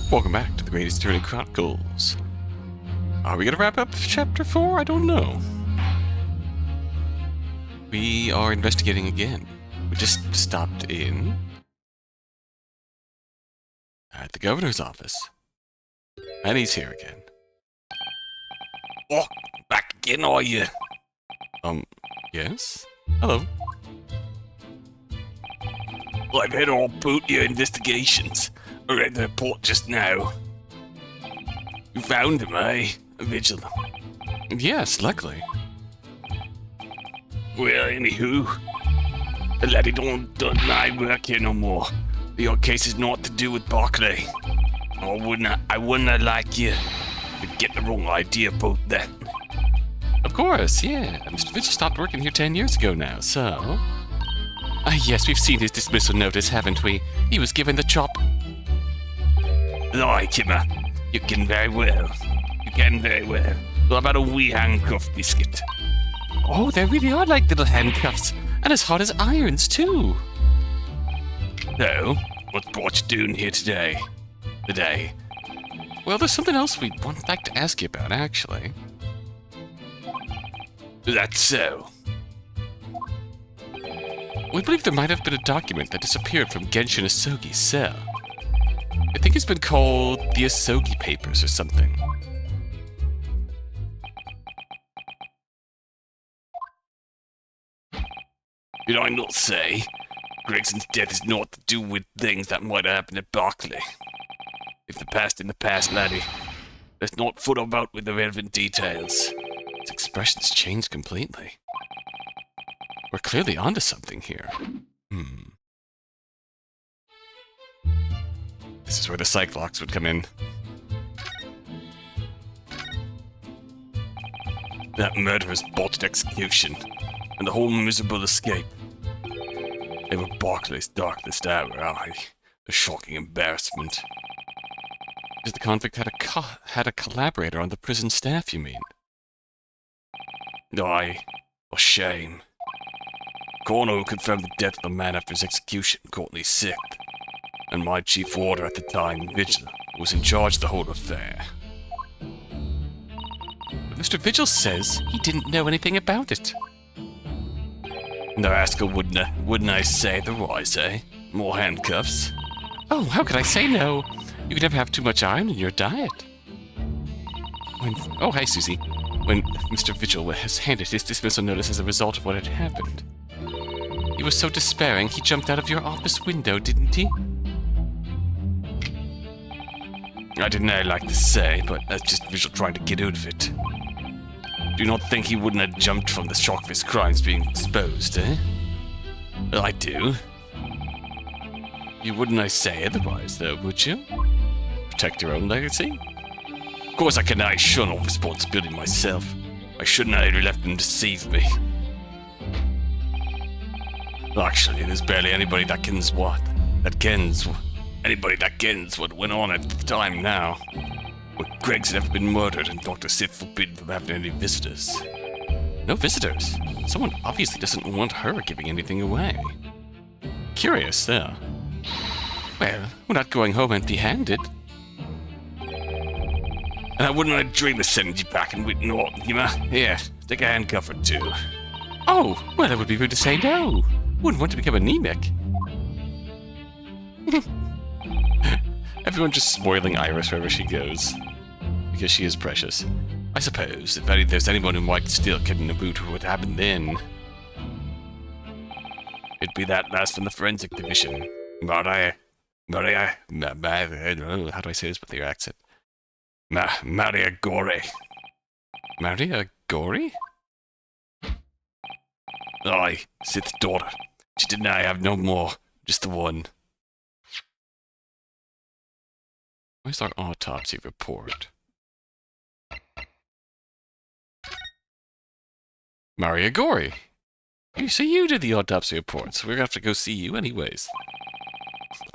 Welcome back to the Greatest Attorney Chronicles. Are we going to wrap up Chapter 4? I don't know. We are investigating again. We just stopped in at the governor's office. And he's here again. Oh, back again, are you? Yes? Hello. I've had all boot your investigations. I read the report just now. You found him, eh? Vigil. Yes, luckily. Well, anywho, the laddie don't my work here no more. Your case is not to do with Barclay. I wouldn't like you to get the wrong idea about that. Of course, yeah. Mr. Vigil stopped working here 10 years ago now, so... yes, we've seen his dismissal notice, haven't we? He was given the chop. Aye, Kimmer. You can very well. Well, about a wee handcuff biscuit. Oh, they really are like little handcuffs. And as hot as irons, too. So, what brought you doing here today? Well, there's something else we'd like to ask you about, actually. That's so. We believe there might have been a document that disappeared from Genshin Asogi's cell. I think it's been called the Asogi Papers or something. Did I not say? Gregson's death is not to do with things that might happen at Barclay. If the past in the past, laddie, let's not foot about with the relevant details. His expressions changed completely. We're clearly onto something here. This is where the Cyclops would come in. That murderer's botched execution, and the whole miserable escape. They were Barclay's darkest hour, aye. A shocking embarrassment. Because the convict had a collaborator on the prison staff, you mean? Aye. A shame. Coroner who confirmed the death of the man after his execution, Courtney Sithe, and my chief warder at the time, Vigil, was in charge of the whole affair. But Mr. Vigil says he didn't know anything about it. No, ask her, wouldn't I say otherwise, eh? More handcuffs? Oh, how could I say no? You can never have too much iron in your diet. Oh, hi, Susie. When Mr. Vigil was handed his dismissal notice as a result of what had happened, he was so despairing he jumped out of your office window, didn't he? I didn't like to say, but that's just Vigil trying to get out of it. Do you not think he wouldn't have jumped from the shock of his crimes being exposed, eh? Well, I do. You wouldn't I say otherwise, though, would you? Protect your own legacy? Of course I shun all responsibility myself. I shouldn't have left him deceive me. Actually, there's barely anybody that kens what went on at the time now. But Greg's never been murdered and Dr. Sithe forbidden from having any visitors. No visitors? Someone obviously doesn't want her giving anything away. Curious, though. Well, we're not going home empty-handed. And I wouldn't dream of sending you back and with no, Here, take a handcuff or two. Oh, well, it would be rude to say no. Wouldn't want to become anemic. Everyone just spoiling Iris wherever she goes. Because she is precious. I suppose, if there's anyone who might still get in the boot who would happen then, it'd be that last from the forensic division. Maria, how do I say this with your accent? Maria Gorey. Maria Gorey? Aye, Sith's daughter. She didn't have no more, just the one. Where's our autopsy report? Maria Gorey. So you did the autopsy report, so we're gonna have to go see you anyways.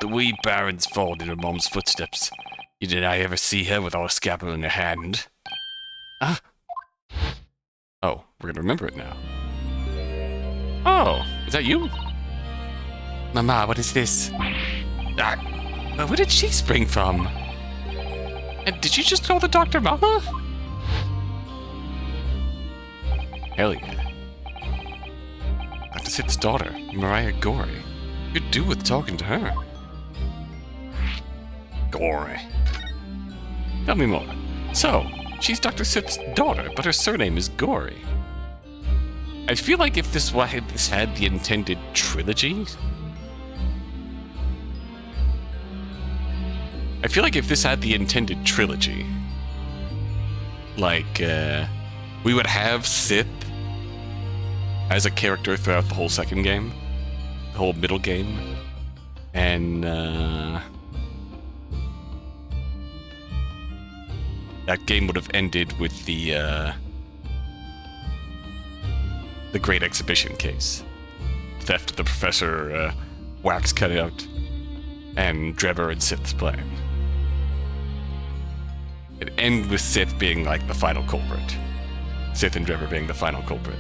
The wee Baron's followed in her mom's footsteps. You did I ever see her without a scalpel in her hand? Ah. Oh, we're gonna remember it now. Oh, is that you? Mama, what is this? Where did she spring from? And did you just call the doctor Mama? Hell yeah. Dr. Sithe's daughter, Maria Gorey. Could do with talking to her. Gorey. Tell me more. So, she's Dr. Sithe's daughter, but her surname is Gorey. I feel like if this had the intended trilogy... I feel like if this had the intended trilogy, like, we would have Sith as a character throughout the whole second game, the whole middle game, and, that game would have ended with the Great Exhibition case. Theft of the Professor, wax cutout, and Drebber and Sith's plan. It'd end with Sith being like the final culprit. Sith and Drebber being the final culprit.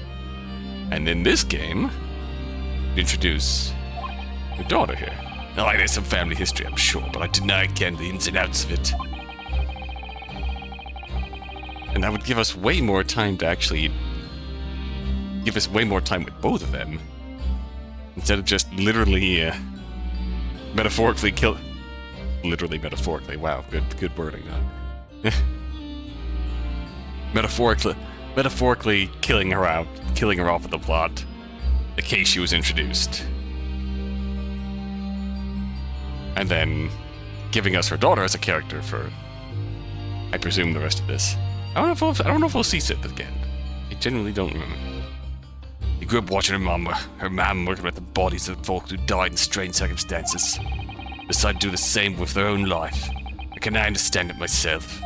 And in this game, we introduce your daughter here. Now, there's some family history, I'm sure, but I deny again the ins and outs of it. And that would give us way more time to actually... give us way more time with both of them. Instead of just literally, metaphorically kill... Literally metaphorically, wow, good wording, huh? Metaphorically killing her off of the plot, the case she was introduced. And then giving us her daughter as a character for, I presume, the rest of this. I don't know if we'll see Sith again. I genuinely don't remember. He grew up watching her mom working with the bodies of folk who died in strange circumstances. Decided to do the same with their own life. Can I understand it myself?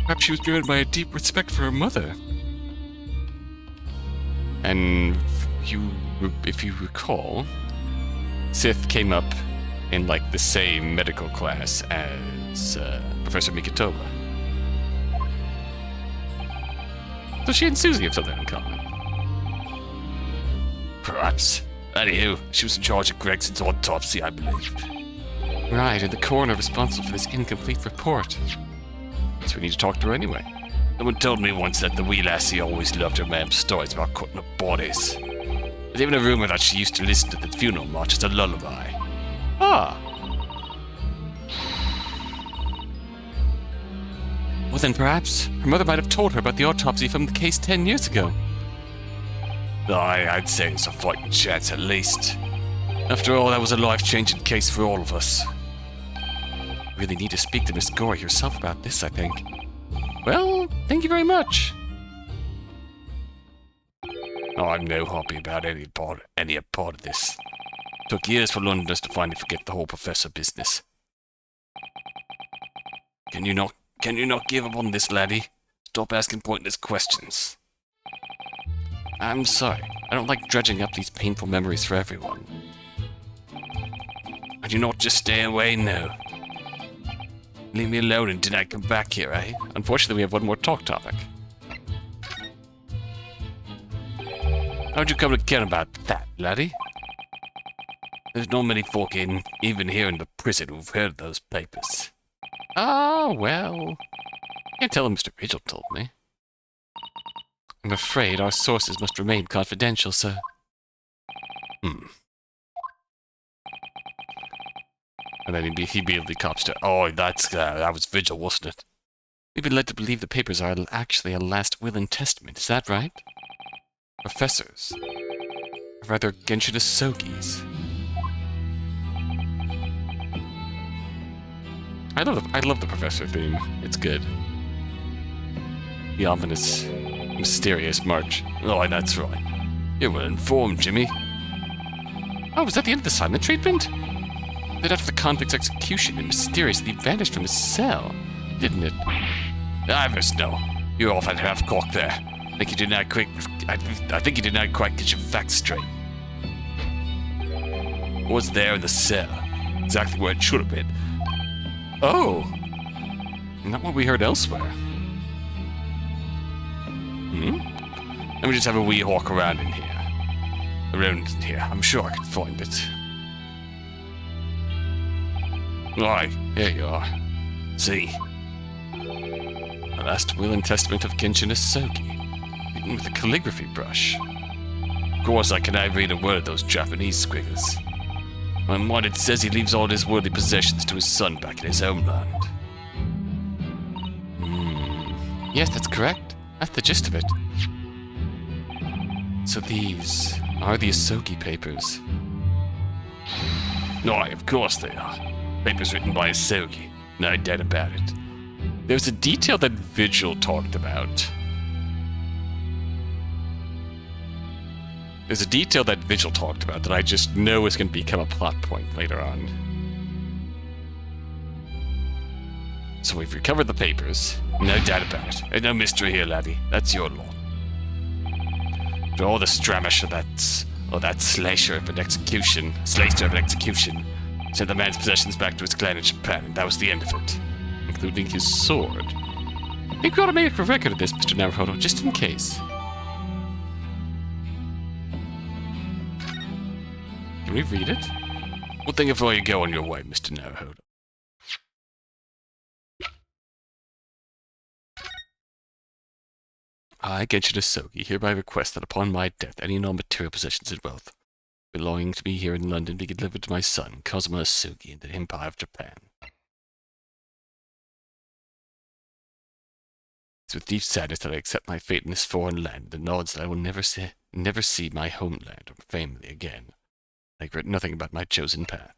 Perhaps she was driven by a deep respect for her mother. And if you recall, Sith came up in like the same medical class as Professor Mikitoba. So she and Susie have something in common. Perhaps. Anywho, she was in charge of Gregson's autopsy, I believe. Right, and the coroner responsible for this incomplete report. So we need to talk to her anyway. Someone told me once that the wee lassie always loved her mam's stories about cutting up bodies. There's even a rumor that she used to listen to the funeral march as a lullaby. Ah. Well then perhaps her mother might have told her about the autopsy from the case 10 years ago. I'd say it's a fighting chance at least. After all, that was a life-changing case for all of us. Really need to speak to Miss Gorey herself about this, I think. Well, thank you very much. Oh, I'm no happy about any part of this. Took years for Londoners to finally forget the whole professor business. Can you not give up on this, laddie? Stop asking pointless questions. I'm sorry. I don't like dredging up these painful memories for everyone. Could you not just stay away now? Leave me alone and did I come back here, eh? Unfortunately, we have one more talk topic. How'd you come to care about that, laddie? There's not many folk even here in the prison who've heard of those papers. Ah, well... Can't tell them Mr. Vigil told me. I'm afraid our sources must remain confidential, sir. And then he immediately cops to, oh, that was Vigil, wasn't it? We've been led to believe the papers are actually a last will and testament, is that right? Professors. Or rather, Genshin Asogis. I love the professor theme. It's good. The ominous, mysterious march. Oh, that's right. You're well informed, Jimmy. Oh, was that the end of the silent treatment? That after the convict's execution, it mysteriously vanished from his cell, didn't it? Ivers, no. You're off at half-cock there. I think you did not quite get your facts straight. It was there in the cell. Exactly where it should have been. Oh! Not what we heard elsewhere. Let me just have a wee walk around in here. I'm sure I can find it. Aye, here you are. See? The last will and testament of Genshin Asogi, written with a calligraphy brush. Of course, I cannot read a word of those Japanese squiggles. And what it says, he leaves all his worldly possessions to his son back in his homeland. Yes, that's correct. That's the gist of it. So these are the Asogi papers. Aye, of course they are. Papers written by Asogi. No doubt about it. There's a detail that Vigil talked about. There's a detail that Vigil talked about that I just know is going to become a plot point later on. So we've recovered the papers. No doubt about it. There's no mystery here, laddie. That's your law. For all the stramish of that slasher of an execution, sent the man's possessions back to his clan in Japan, and that was the end of it. Including his sword. I think we ought to make a record of this, Mr. Naruhodo, just in case. Can we read it? Well, think before you go on your way, Mr. Naruhodo. I, Genshin Asogi, hereby request that upon my death, any non-material possessions and wealth belonging to me here in London be delivered to my son, Kazuma Asogi, in the Empire of Japan. It's with deep sadness that I accept my fate in this foreign land, the knowledge that I will never see my homeland or family again. I regret nothing about my chosen path.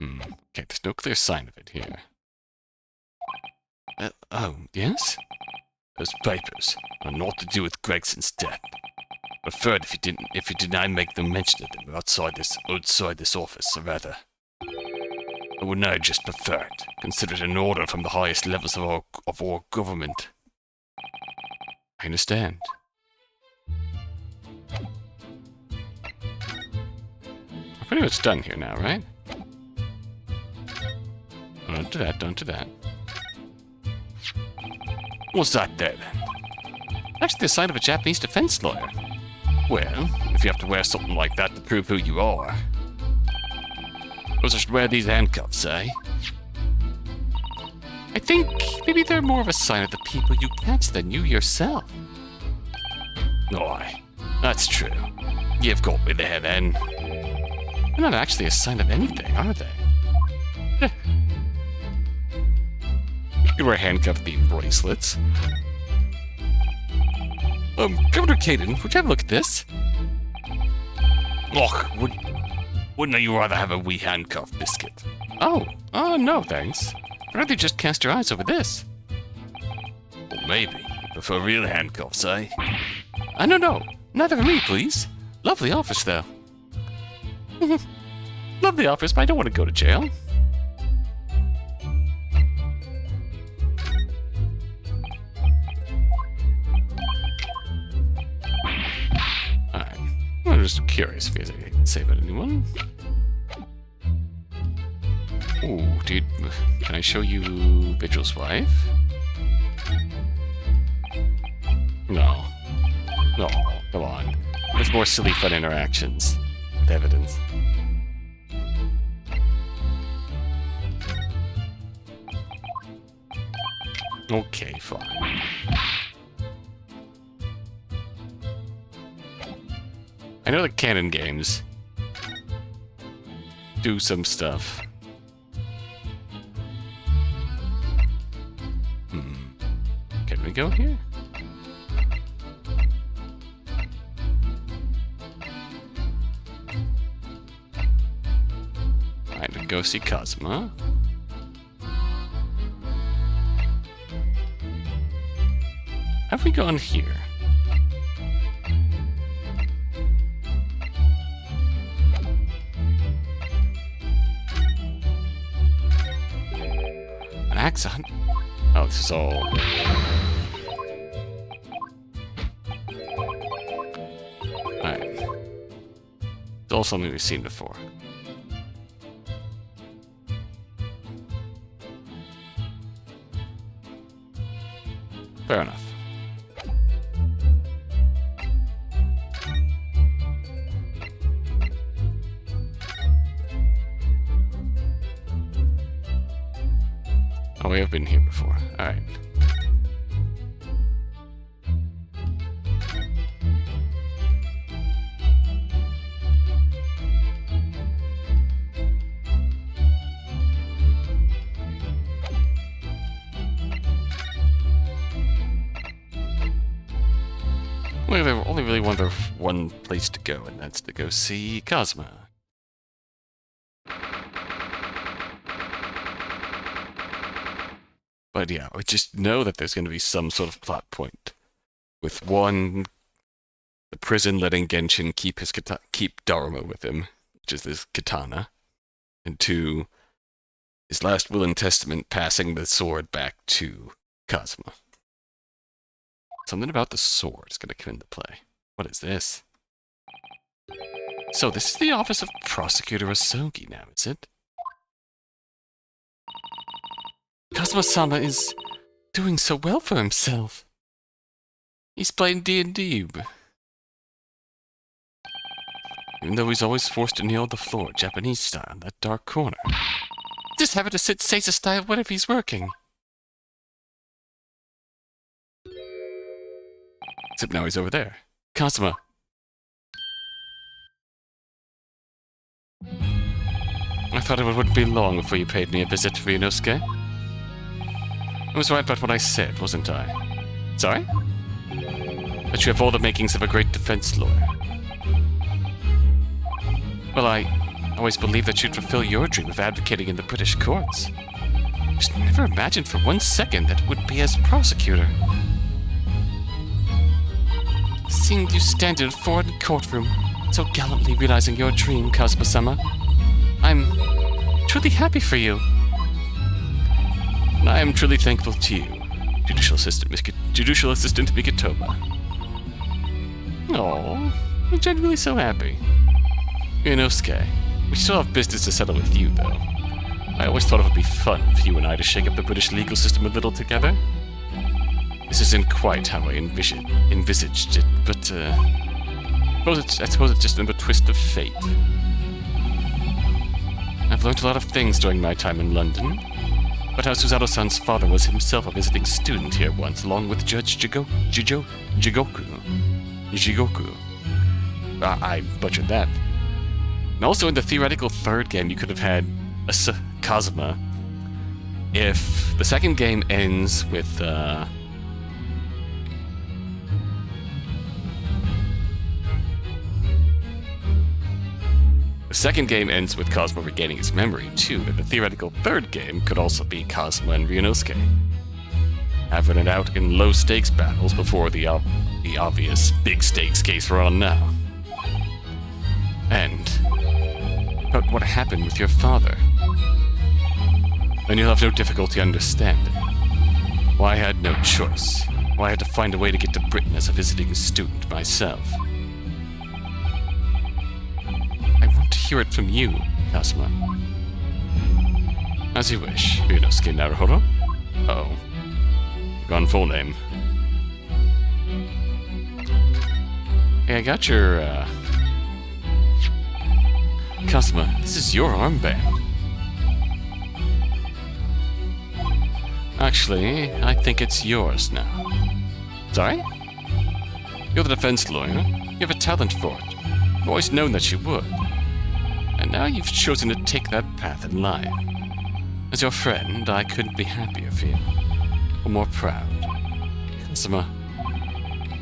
Okay, there's no clear sign of it here. Oh, yes? Those papers are naught to do with Gregson's death. Preferred if you did not make them mention of them outside this office, or rather. I would not just prefer it, considered an order from the highest levels of our government. I understand. We're pretty much done here now, right? Don't do that, don't do that. What's that there, then? Actually, the sign of a Japanese defense lawyer. Well, if you have to wear something like that to prove who you are. Suppose I should wear these handcuffs, eh? I think maybe they're more of a sign of the people you catch than you yourself. Aye, that's true. You've got me there, then. They're not actually a sign of anything, are they? You wear handcuff-themed bracelets. Governor Caden, would you have a look at this? Och, wouldn't you rather have a wee handcuff biscuit? Oh, no, thanks. I'd rather just cast your eyes over this. Well, maybe. You prefer real handcuffs, eh? No. Neither for me, please. Lovely office, though. Lovely office, but I don't want to go to jail. Alright. I'm just curious if there's anything to say about anyone. Ooh, dude. Can I show you Vigil's wife? No. No, come on. There's more silly fun interactions with evidence. Okay, fine. I know the canon games do some stuff. Can we go here? Alright, to go see Kazuma. Have we gone here? An axe hunt? Oh, this is all... Alright. It's all something we've seen before. Fair enough. Oh, we have been here before. Alright. We only really want one place to go, and that's to go see Kazuma. But yeah, we just know that there's going to be some sort of plot point. With one, the prison letting Genshin keep Daruma with him, which is his katana. And two, his last will and testament passing the sword back to Kazuma. Something about the sword is going to come into play. What is this? So this is the office of Prosecutor Asogi now, is it? Kazuma-sama is doing so well for himself. He's playing D&D. Even though he's always forced to kneel on the floor, Japanese style, in that dark corner. Just having to sit Seiza style whenever he's working. Except now he's over there. Kazuma. I thought it wouldn't be long before you paid me a visit, Ryunosuke. I was right about what I said, wasn't I? Sorry? That you have all the makings of a great defense lawyer. Well, I always believed that you'd fulfill your dream of advocating in the British courts. Just never imagined for 1 second that it would be as prosecutor. Seeing you stand in a foreign courtroom, so gallantly realizing your dream, Kazuma-sama, I'm truly happy for you. And I am truly thankful to you, Judicial Assistant Mikitoba. Oh, I'm genuinely so happy. Ryunosuke, we still have business to settle with you, though. I always thought it would be fun for you and I to shake up the British legal system a little together. This isn't quite how I envisaged it, but I suppose it's just another twist of fate. I've learned a lot of things during my time in London, but how Suzato-san's father was himself a visiting student here once, along with Judge Jigoku. I butchered that. And also in the theoretical third game, you could have had Kazuma if the second game ends with The second game ends with Kazuma regaining his memory, too, and the theoretical third game could also be Kazuma and Ryunosuke, having it out in low-stakes battles before the obvious big-stakes case we're on now. And about what happened with your father. Then you'll have no difficulty understanding why I had no choice, why I had to find a way to get to Britain as a visiting student myself. Hear it from you, Kazuma. As you wish, Ryunosuke Naruhodo. Oh. Gone full name. Hey, I got your, Kazuma, this is your armband. Actually, I think it's yours now. Sorry? You're the defense lawyer. You have a talent for it. I've always known that you would. And now you've chosen to take that path in life. As your friend, I couldn't be happier for you, or more proud. Kazuma,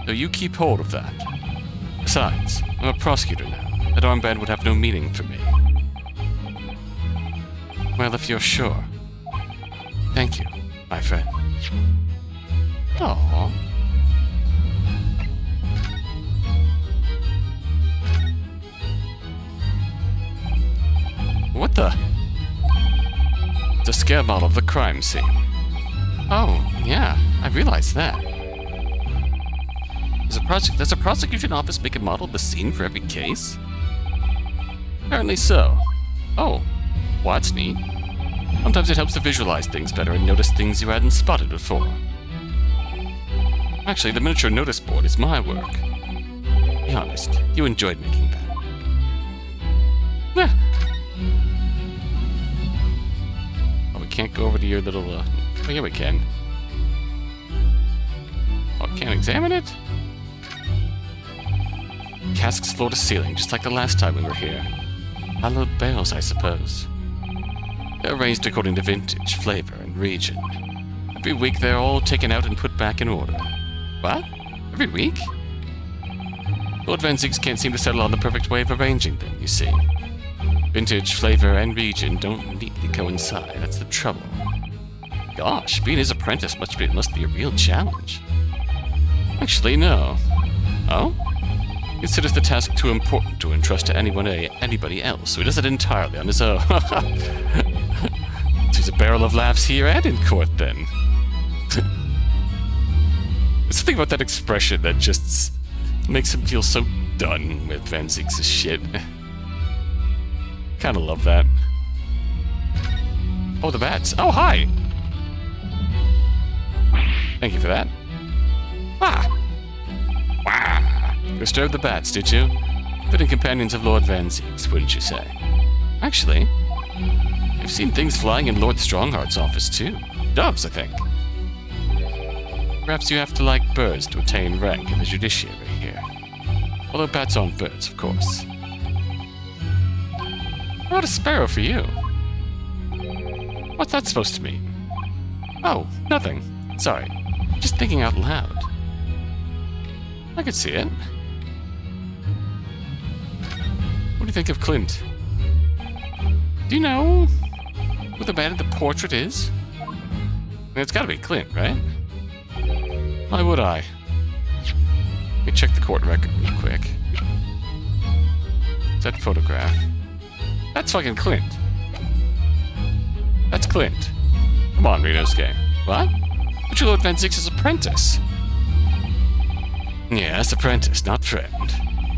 so you keep hold of that. Besides, I'm a prosecutor now. That armband would have no meaning for me. Well, if you're sure. Thank you, my friend. Aww. What the? It's a scale model of the crime scene. Oh, yeah, I realized that. Does a prosecution office make a model of the scene for every case? Apparently so. Oh, well, that's neat. Sometimes it helps to visualize things better and notice things you hadn't spotted before. Actually, the miniature notice board is my work. Be honest, you enjoyed making that. Yeah. Oh, we can't go over to your little Oh, yeah, we can. Oh, can't examine it? Casks floor to ceiling, just like the last time we were here. Hallowed bales, I suppose. They're arranged according to vintage, flavor, and region. Every week they're all taken out and put back in order. What? Every week? Lord Van Ziggs can't seem to settle on the perfect way of arranging them, you see. Vintage, flavor, and region don't neatly coincide. That's the trouble. Gosh, being his apprentice must be a real challenge. Actually, no. Oh? He considers the task too important to entrust to anybody else, so he does it entirely on his own. There's a barrel of laughs here and in court, then. There's something about that expression that just makes him feel so done with Van Ziggs' shit. Kinda love that. Oh, the bats. Oh, hi! Thank you for that. Ah! Wah! Disturbed the bats, did you? Fitting companions of Lord Van Ziggs, wouldn't you say? Actually, I've seen things flying in Lord Strongheart's office, too. Doves, I think. Perhaps you have to like birds to attain rank in the judiciary here. Although bats aren't birds, of course. What a sparrow for you. What's that supposed to mean? Oh, nothing. Sorry. Just thinking out loud. I could see it. What do you think of Clint? Do you know who the man in the portrait is? It's gotta be Clint, right? Why would I? Let me check the court record real quick. Is that photograph? That's fucking Clint. That's Clint. Come on, Ryunosuke. What? But you're Lord Van Ziggs' apprentice. Yes, apprentice, not friend.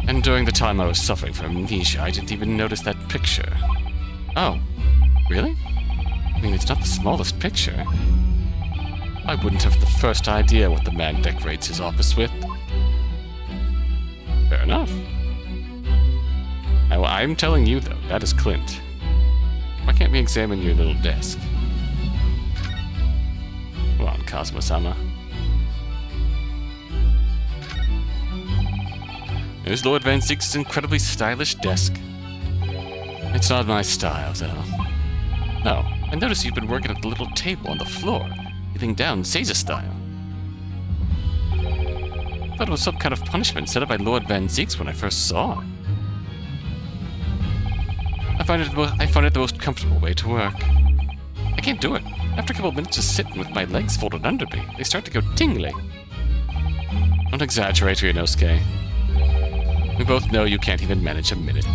And during the time I was suffering from amnesia, I didn't even notice that picture. Oh, really? I mean, it's not the smallest picture. I wouldn't have the first idea what the man decorates his office with. Fair enough. Now, I'm telling you, though, that is Clint. Why can't we examine your little desk? Come on, Kazuma-sama. There's Lord Van Ziggs' incredibly stylish desk. It's not my style, though. No, I noticed you've been working at the little table on the floor, kneeling down Seiza style. Thought it was some kind of punishment set up by Lord Van Ziggs when I first saw it. I find it the most comfortable way to work. I can't do it. After a couple of minutes of sitting with my legs folded under me, they start to go tingly. Don't exaggerate, Ryunosuke. We both know you can't even manage a minute.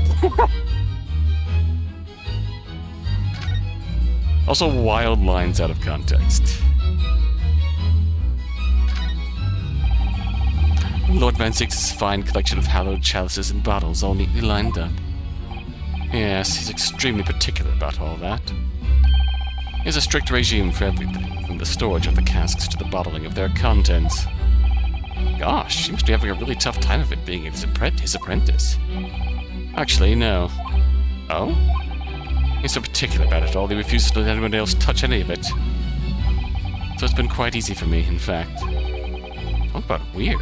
Also, wild lines out of context. Lord Van Ziggs' fine collection of hallowed chalices and bottles all neatly lined up. Yes, he's extremely particular about all that. He has a strict regime for everything, from the storage of the casks to the bottling of their contents. Gosh, he must be having a really tough time of it being his apprentice. Actually, no. Oh? He's so particular about it all, he refuses to let anyone else touch any of it. So it's been quite easy for me, in fact. Talk about weird.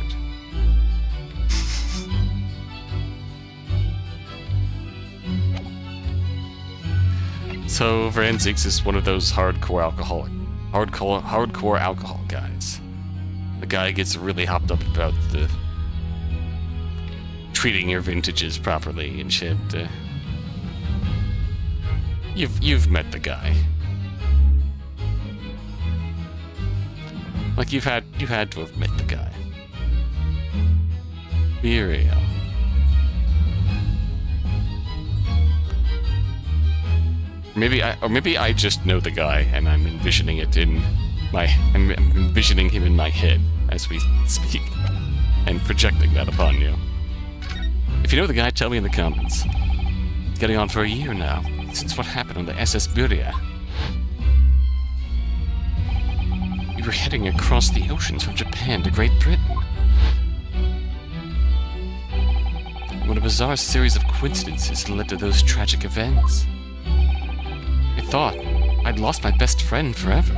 So Van Ziggs is one of those hardcore alcohol guys. The guy gets really hopped up about the treating your vintages properly and shit. You've met the guy. Like you had to have met the guy. Be real. Maybe I just know the guy and I'm envisioning it I'm envisioning him in my head as we speak and projecting that upon you. If you know the guy, tell me in the comments. It's getting on for a year now, since what happened on the SS Buria. We were heading across the oceans from Japan to Great Britain. When a bizarre series of coincidences led to those tragic events. I thought I'd lost my best friend forever.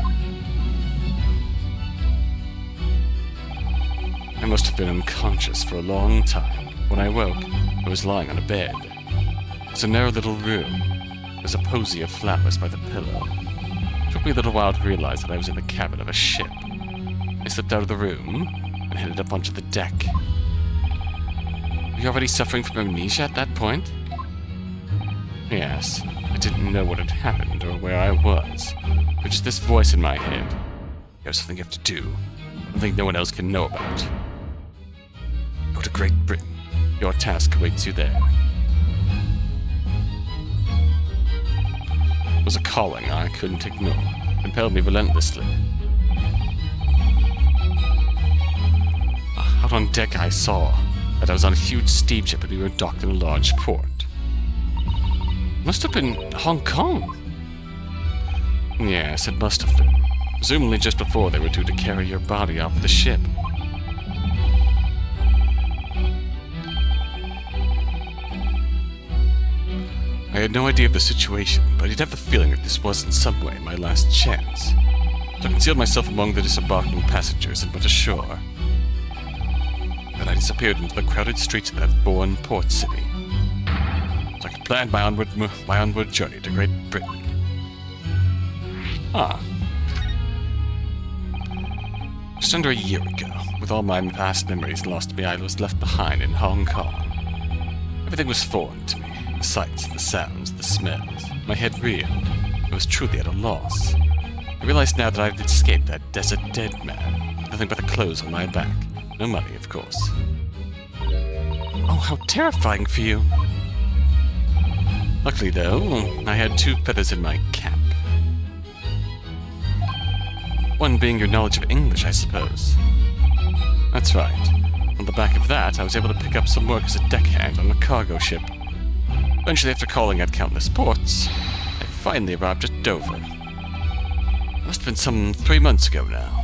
I must have been unconscious for a long time. When I woke, I was lying on a bed. It was a narrow little room. There was a posy of flowers by the pillow. It took me a little while to realize that I was in the cabin of a ship. I slipped out of the room and headed up onto the deck. Were you already suffering from amnesia at that point? Yes. I didn't know what had happened or where I was. But just this voice in my head. You have something you have to do. Something no one else can know about. Go to Great Britain. Your task awaits you there. It was a calling I couldn't ignore. It compelled me relentlessly. Out on deck I saw that I was on a huge steamship and we were docked in a large port. It must have been Hong Kong. Yes, it must have been. Presumably just before they were due to carry your body off the ship. I had no idea of the situation, but I did have the feeling that this was in some way my last chance. So I concealed myself among the disembarking passengers and went ashore. Then I disappeared into the crowded streets of that foreign port city. So I could plan my onward journey to Great Britain. Just under a year ago, with all my past memories lost to me, I was left behind in Hong Kong. Everything was foreign to me. The sights, the sounds, the smells. My head reeled. I was truly at a loss. I realized now that I had escaped that desert dead man. Nothing but the clothes on my back. No money, of course. Oh, how terrifying for you. Luckily, though, I had 2 feathers in my cap. One being your knowledge of English, I suppose. That's right. On the back of that, I was able to pick up some work as a deckhand on a cargo ship. Eventually, after calling at countless ports, I finally arrived at Dover. It must have been some 3 months ago now.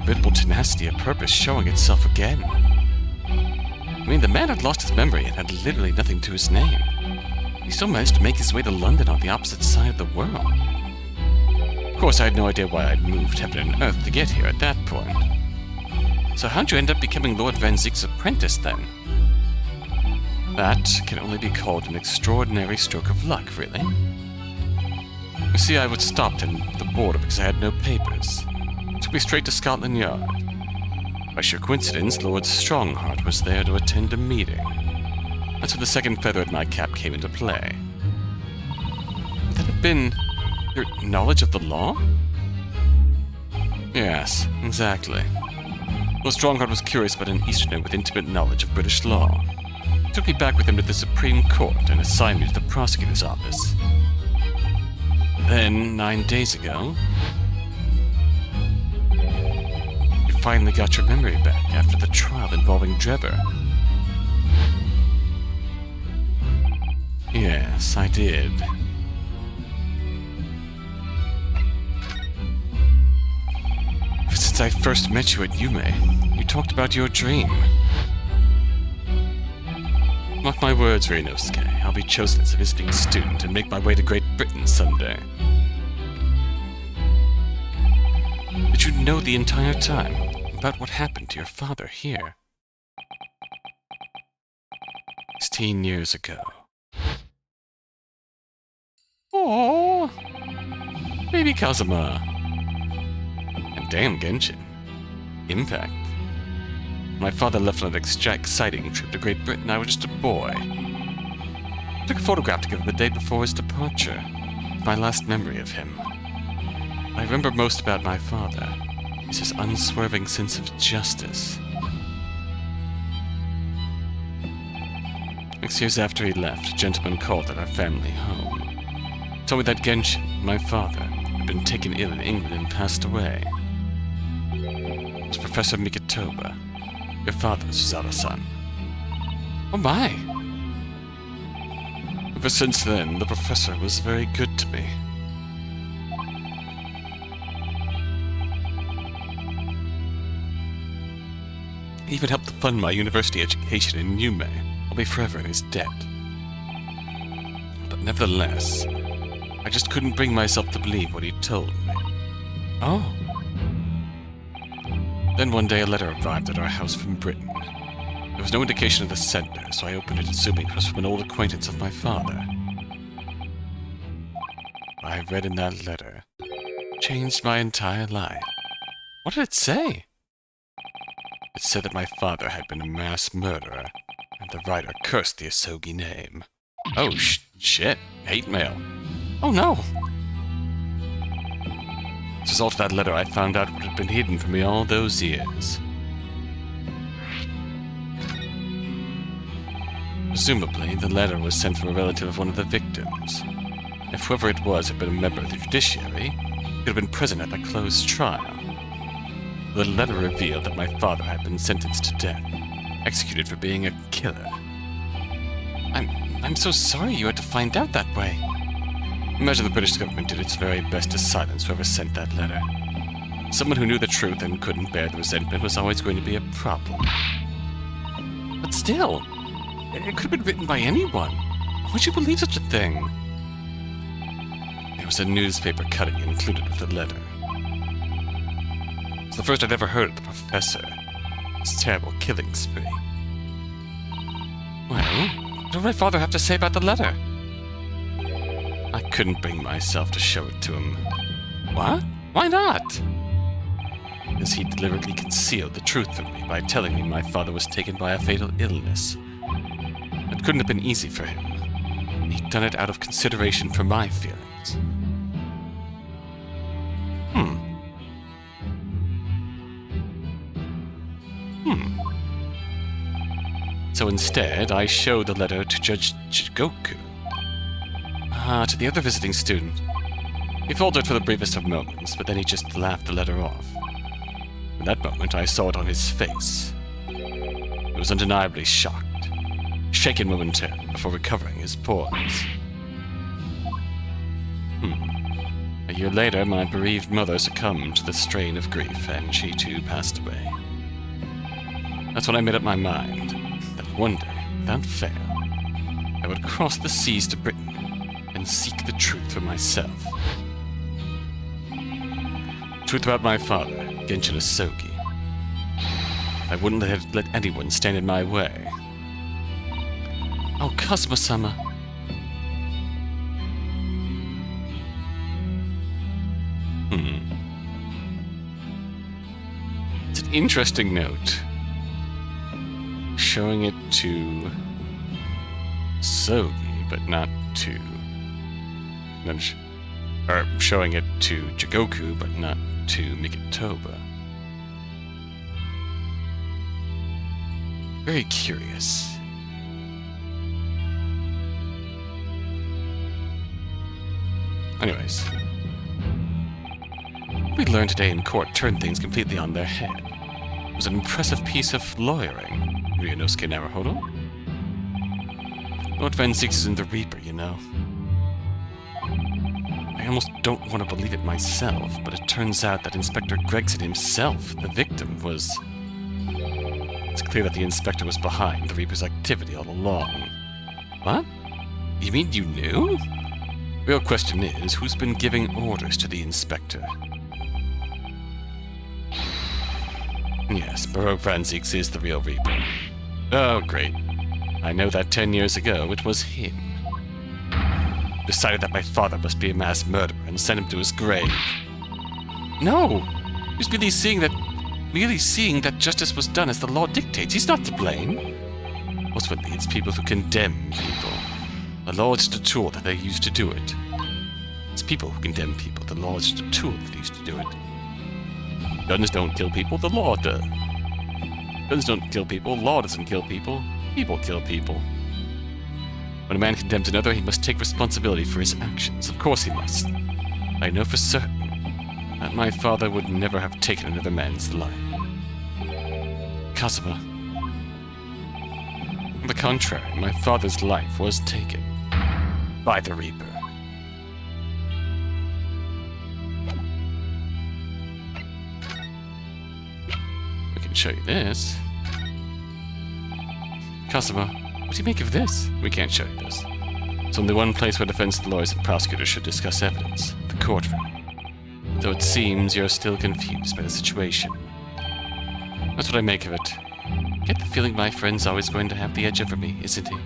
Veritable tenacity of purpose showing itself again. I mean, the man had lost his memory and had literally nothing to his name. He still managed to make his way to London on the opposite side of the world. Of course, I had no idea why I'd moved heaven and earth to get here at that point. So how'd you end up becoming Lord Van Ziek's apprentice, then? That can only be called an extraordinary stroke of luck, really. You see, I was stopped in the border because I had no papers. It took me straight to Scotland Yard. By sheer coincidence, Lord Strongheart was there to attend a meeting. That's where the second feather in my cap came into play. Would that have been your knowledge of the law? Yes, exactly. Lord Strongheart was curious about an Easterner with intimate knowledge of British law. He took me back with him to the Supreme Court and assigned me to the prosecutor's office. Then, 9 days ago, you finally got your memory back after the trial involving Drebber. Yes, I did. Since I first met you at Yume, you talked about your dream. Mark my words, Ryunosuke. I'll be chosen as a visiting student and make my way to Great Britain someday. Did you know the entire time about what happened to your father here? 16 years ago. Oh, baby Kazuma. And damn Genshin. Impact. My father left on an exciting trip to Great Britain. I was just a boy. I took a photograph together the day before his departure. My last memory of him. What I remember most about my father is his unswerving sense of justice. 6 years after he left, a gentleman called at our family home. He told me that Genshin, my father, had been taken ill in England and passed away. It was Professor Mikitoba, your father's Zara-san. Oh my! Ever since then, the professor was very good to me. He even helped to fund my university education in Yume. I'll be forever in his debt. But nevertheless, I just couldn't bring myself to believe what he told me. Oh. Then one day a letter arrived at our house from Britain. There was no indication of the sender, so I opened it assuming it was from an old acquaintance of my father. What I read in that letter changed my entire life. What did it say? It said that my father had been a mass murderer, and the writer cursed the Asogi name. Oh, shit. Hate mail. Oh, no. As a result of that letter, I found out what had been hidden from me all those years. Presumably, the letter was sent from a relative of one of the victims. If whoever it was had been a member of the judiciary, he could have been present at the closed trial. The letter revealed that my father had been sentenced to death, executed for being a killer. I'm so sorry you had to find out that way. Imagine the British government did its very best to silence whoever sent that letter. Someone who knew the truth and couldn't bear the resentment was always going to be a problem. But still, it could have been written by anyone. Why would you believe such a thing? There was a newspaper cutting included with the letter. It was the first I'd ever heard of the professor. His terrible killing spree. Well, what did my father have to say about the letter? I couldn't bring myself to show it to him. What? Why not? Because he deliberately concealed the truth from me by telling me my father was taken by a fatal illness. It couldn't have been easy for him. He'd done it out of consideration for my feelings. So instead, I showed the letter to Judge Jigoku. To the other visiting student. He faltered for the briefest of moments, but then he just laughed the letter off. In that moment, I saw it on his face. He was undeniably shocked, shaken momentarily before recovering his poise. A year later, my bereaved mother succumbed to the strain of grief, and she too passed away. That's when I made up my mind that one day, without fail, I would cross the seas to Britain and seek the truth for myself. Truth about my father, Genshin Asogi. I wouldn't let anyone stand in my way. Oh, Kazuma-sama. It's an interesting note. Showing it to Asogi, but not to... Or showing it to Jigoku, but not to Mikitoba. Very curious. Anyways. What we learned today in court turned things completely on their head. It was an impressive piece of lawyering, Ryunosuke Naruhodo. Lord Van Six is in the Reaper, you know. I almost don't want to believe it myself, but it turns out that Inspector Gregson himself, the victim, was... It's clear that the Inspector was behind the Reaper's activity all along. What? You mean you knew? Real question is, who's been giving orders to the Inspector? Yes, Baroque Franzix is the real Reaper. Oh, great. I know that 10 years ago it was him. Decided that my father must be a mass murderer and sent him to his grave. No! He's merely seeing that justice was done as the law dictates. He's not to blame. Ultimately, it's people who condemn people. The law is just a tool that they use to do it. It's people who condemn people. The law is just a tool that they use to do it. Guns don't kill people, the law does. Guns don't kill people, law doesn't kill people. People kill people. When a man condemns another, he must take responsibility for his actions. Of course he must. I know for certain that my father would never have taken another man's life. Kazuma. On the contrary, my father's life was taken by the Reaper. We can show you this. Kazuma, what do you make of this? We can't show you this. It's only one place where defense lawyers and prosecutors should discuss evidence, the courtroom. Though it seems you're still confused by the situation. That's what I make of it. Get the feeling my friend's always going to have the edge over me, isn't he?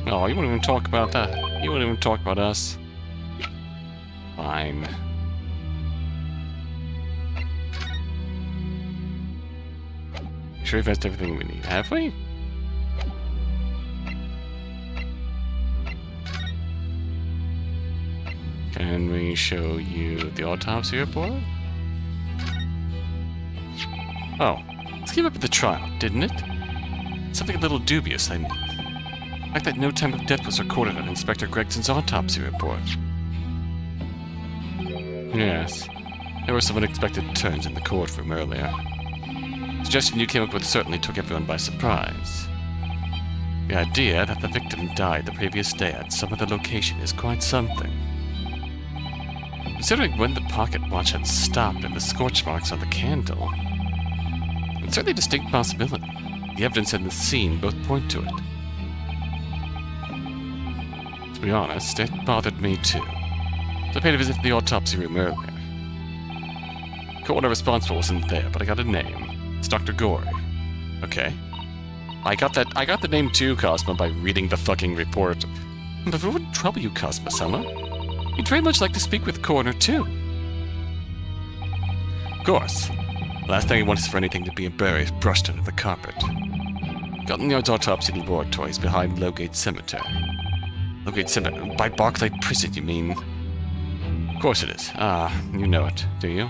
Oh, you won't even talk about that. You won't even talk about us. Fine. Sure we've asked everything we need, have we? Can we show you the autopsy report? Oh, this came up at the trial, didn't it? Something a little dubious, I mean. The fact that no time of death was recorded on Inspector Gregson's autopsy report. Yes, there were some unexpected turns in the courtroom earlier. The suggestion you came up with certainly took everyone by surprise. The idea that the victim died the previous day at some other location is quite something. Considering when the pocket watch had stopped and the scorch marks on the candle, it's certainly a distinct possibility. The evidence and the scene both point to it. To be honest, it bothered me too. So I paid a visit to the autopsy room earlier. The coroner responsible wasn't there, but I got a name. It's Dr. Gorey. Okay. I got the name too, Cosmo, by reading the fucking report. But if it wouldn't trouble you, Cosmo-sama, you'd very much like to speak with the coroner too. Of course. The last thing I want is for anything to be buried, brushed under the carpet. Scotland Yard's autopsy laboratory is behind Lowgate Cemetery. Lowgate Cemetery? By Barclay Prison, you mean? Of course it is. Ah, you know it, do you?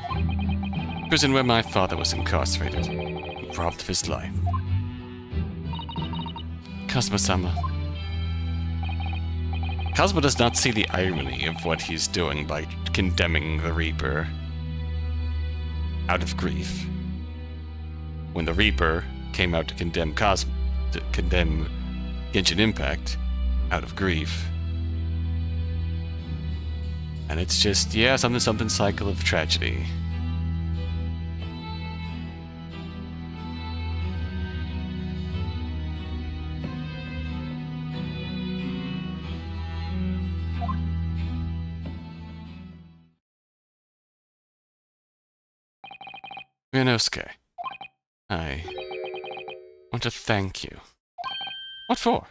Prison where my father was incarcerated, and robbed of his life. Kazuma-sama. Kazuma does not see the irony of what he's doing by condemning the Reaper out of grief. When the Reaper came out to condemn Genshin Impact out of grief. And it's just, yeah, something cycle of tragedy. Ryunosuke, I want to thank you. What for?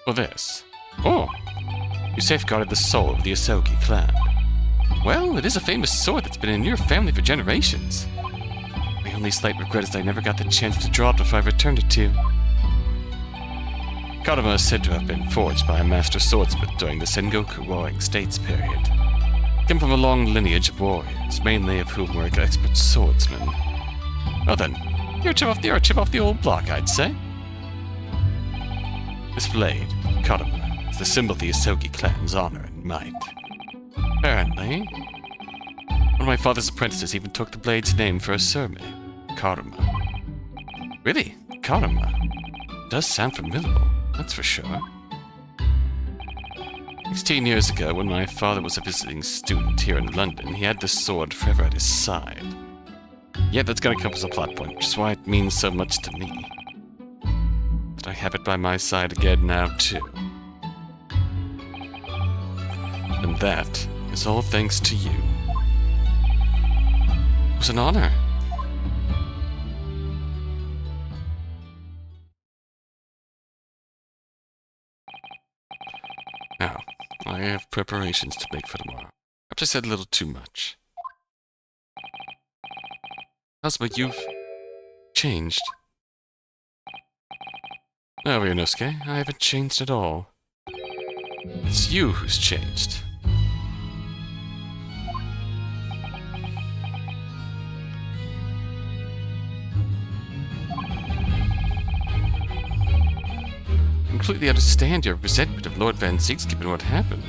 For this. Oh, you safeguarded the soul of the Asogi clan. Well, it is a famous sword that's been in your family for generations. My only slight regret is I never got the chance to draw it before I returned it to you. Kazuma is said to have been forged by a master swordsmith during the Sengoku Warring States period. Came from a long lineage of warriors, mainly of whom were expert swordsmen. Well then, you're a chip off the old block, I'd say. This blade, Kazuma, is the symbol of the Asogi clan's honor and might. Apparently, one of my father's apprentices even took the blade's name for a surname, Kazuma. Really? Kazuma? Does sound familiar, that's for sure. 16 years ago, when my father was a visiting student here in London, he had this sword forever at his side. Yeah, that's gonna come as a plot point, which is why it means so much to me. But I have it by my side again now, too. And that is all thanks to you. It was an honor. Now, I have preparations to make for tomorrow. Perhaps I said a little too much. Kazuma, you've changed. No, Ryunosuke, I haven't changed at all. It's you who's changed. I completely understand your resentment of Lord Van Zieks given what happened.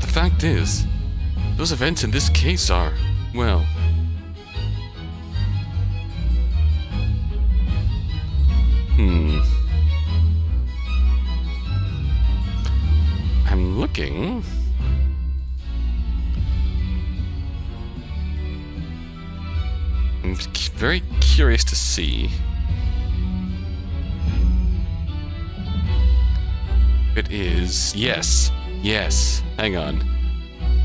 The fact is, those events in this case are, well... I'm looking... very curious to see. It is... Yes. Yes. Hang on.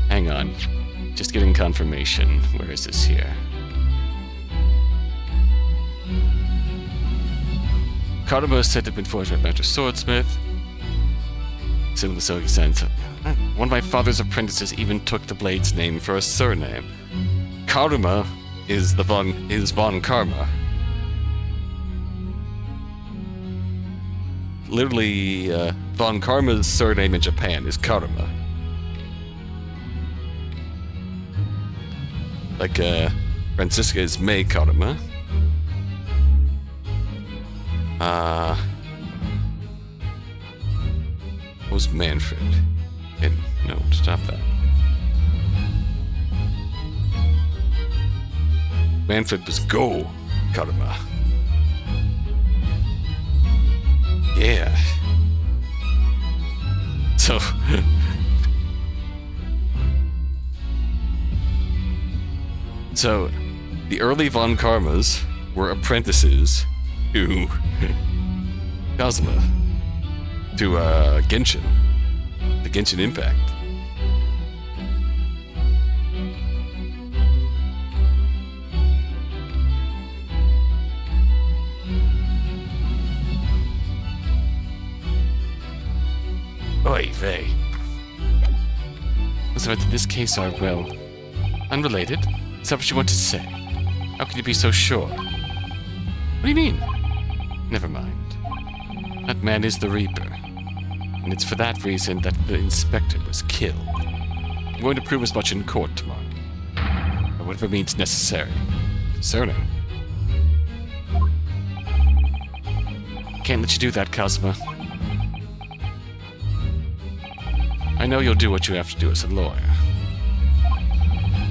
Hang on. Just getting confirmation. Where is this here? Kazuma is said to have been forged by Master Swordsmith. Similar so sense. One of my father's apprentices even took the blade's name for a surname. Kazuma is von Karma. Literally, von Karma's surname in Japan is Kazuma. Like, Francisca is May Kazuma. What was Manfred? No, stop that. Manfred was Go Kazuma. Yeah. So... So, the early von Karmas were apprentices to Kazuma, to Genshin, the Genshin Impact. Oy vey. So in this case are, well, unrelated. Is that what you want to say? How can you be so sure? What do you mean? Never mind. That man is the Reaper. And it's for that reason that the inspector was killed. I'm going to prove as much in court tomorrow. Or whatever means necessary. Concerning. Can't let you do that, Kazuma. I know you'll do what you have to do as a lawyer.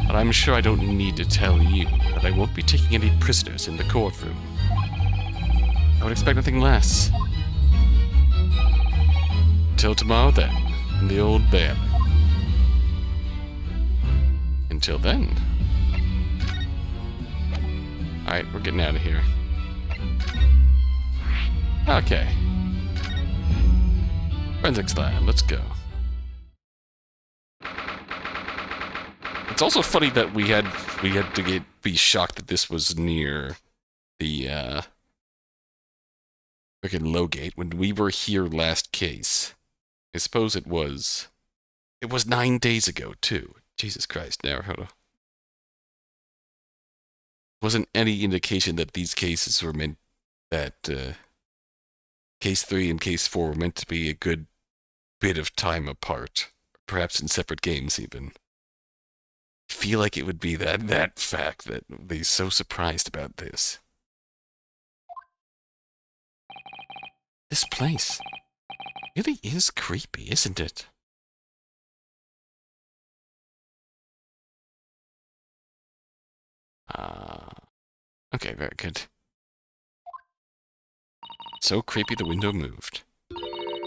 But I'm sure I don't need to tell you that I won't be taking any prisoners in the courtroom. I would expect nothing less. Until tomorrow then, in the old bear. Until then. Alright, we're getting out of here. Okay. Forensics lab, let's go. It's also funny that we had to be shocked that this was near the freaking low gate when we were here last case. I suppose it was 9 days ago too. Jesus Christ, Naruhodo. Wasn't any indication that these cases were meant that case 3 and case 4 were meant to be a good bit of time apart, perhaps in separate games even. Feel like it would be that fact that they're so surprised about this. This place really is creepy, isn't it? Okay, very good. So creepy the window moved.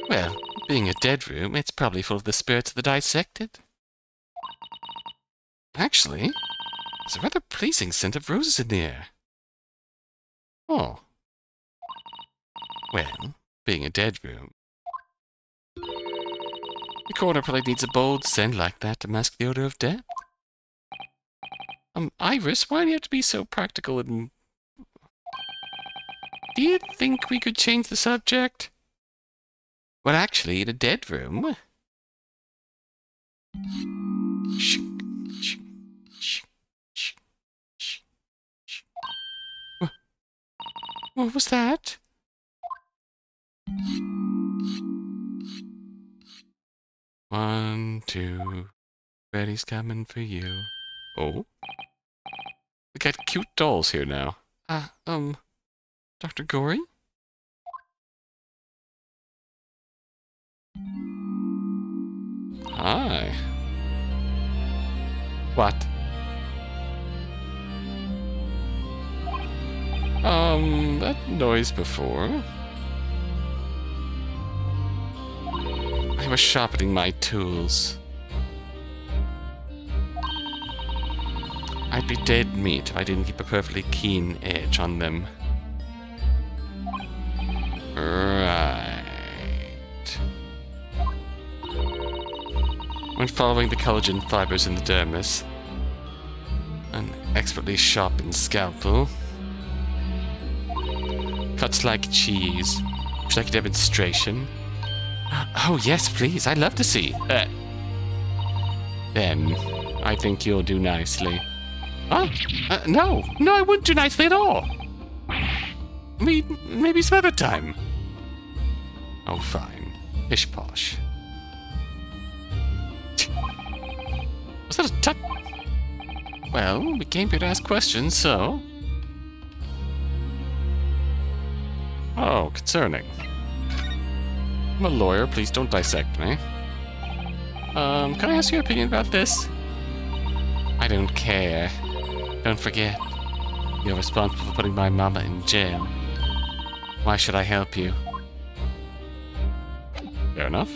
Well, being a dead room, it's probably full of the spirits of the dissected. Actually, there's a rather pleasing scent of roses in the air. Oh. Well, being a dead room, the coroner probably needs a bold scent like that to mask the odor of death. Iris, why do you have to be so practical and... Do you think we could change the subject? Well, actually, in a dead room... What was that? One, two, Freddy's coming for you. Oh? We got cute dolls here now. Dr. Gorey? Hi. What? That noise before. I was sharpening my tools. I be dead meat if I didn't keep a perfectly keen edge on them. Right. When following the collagen fibers in the dermis, an expertly sharpened scalpel cuts like cheese. Would you like a demonstration? Oh yes, please. I'd love to see. Then, I think you'll do nicely. Oh, no, I wouldn't do nicely at all. Maybe some other time. Oh, fine. Pish posh. Was that a tut? Well, we came here to ask questions, so... Oh, concerning. I'm a lawyer, please don't dissect me. Can I ask your opinion about this? I don't care. Don't forget, you're responsible for putting my mama in jail. Why should I help you? Fair enough.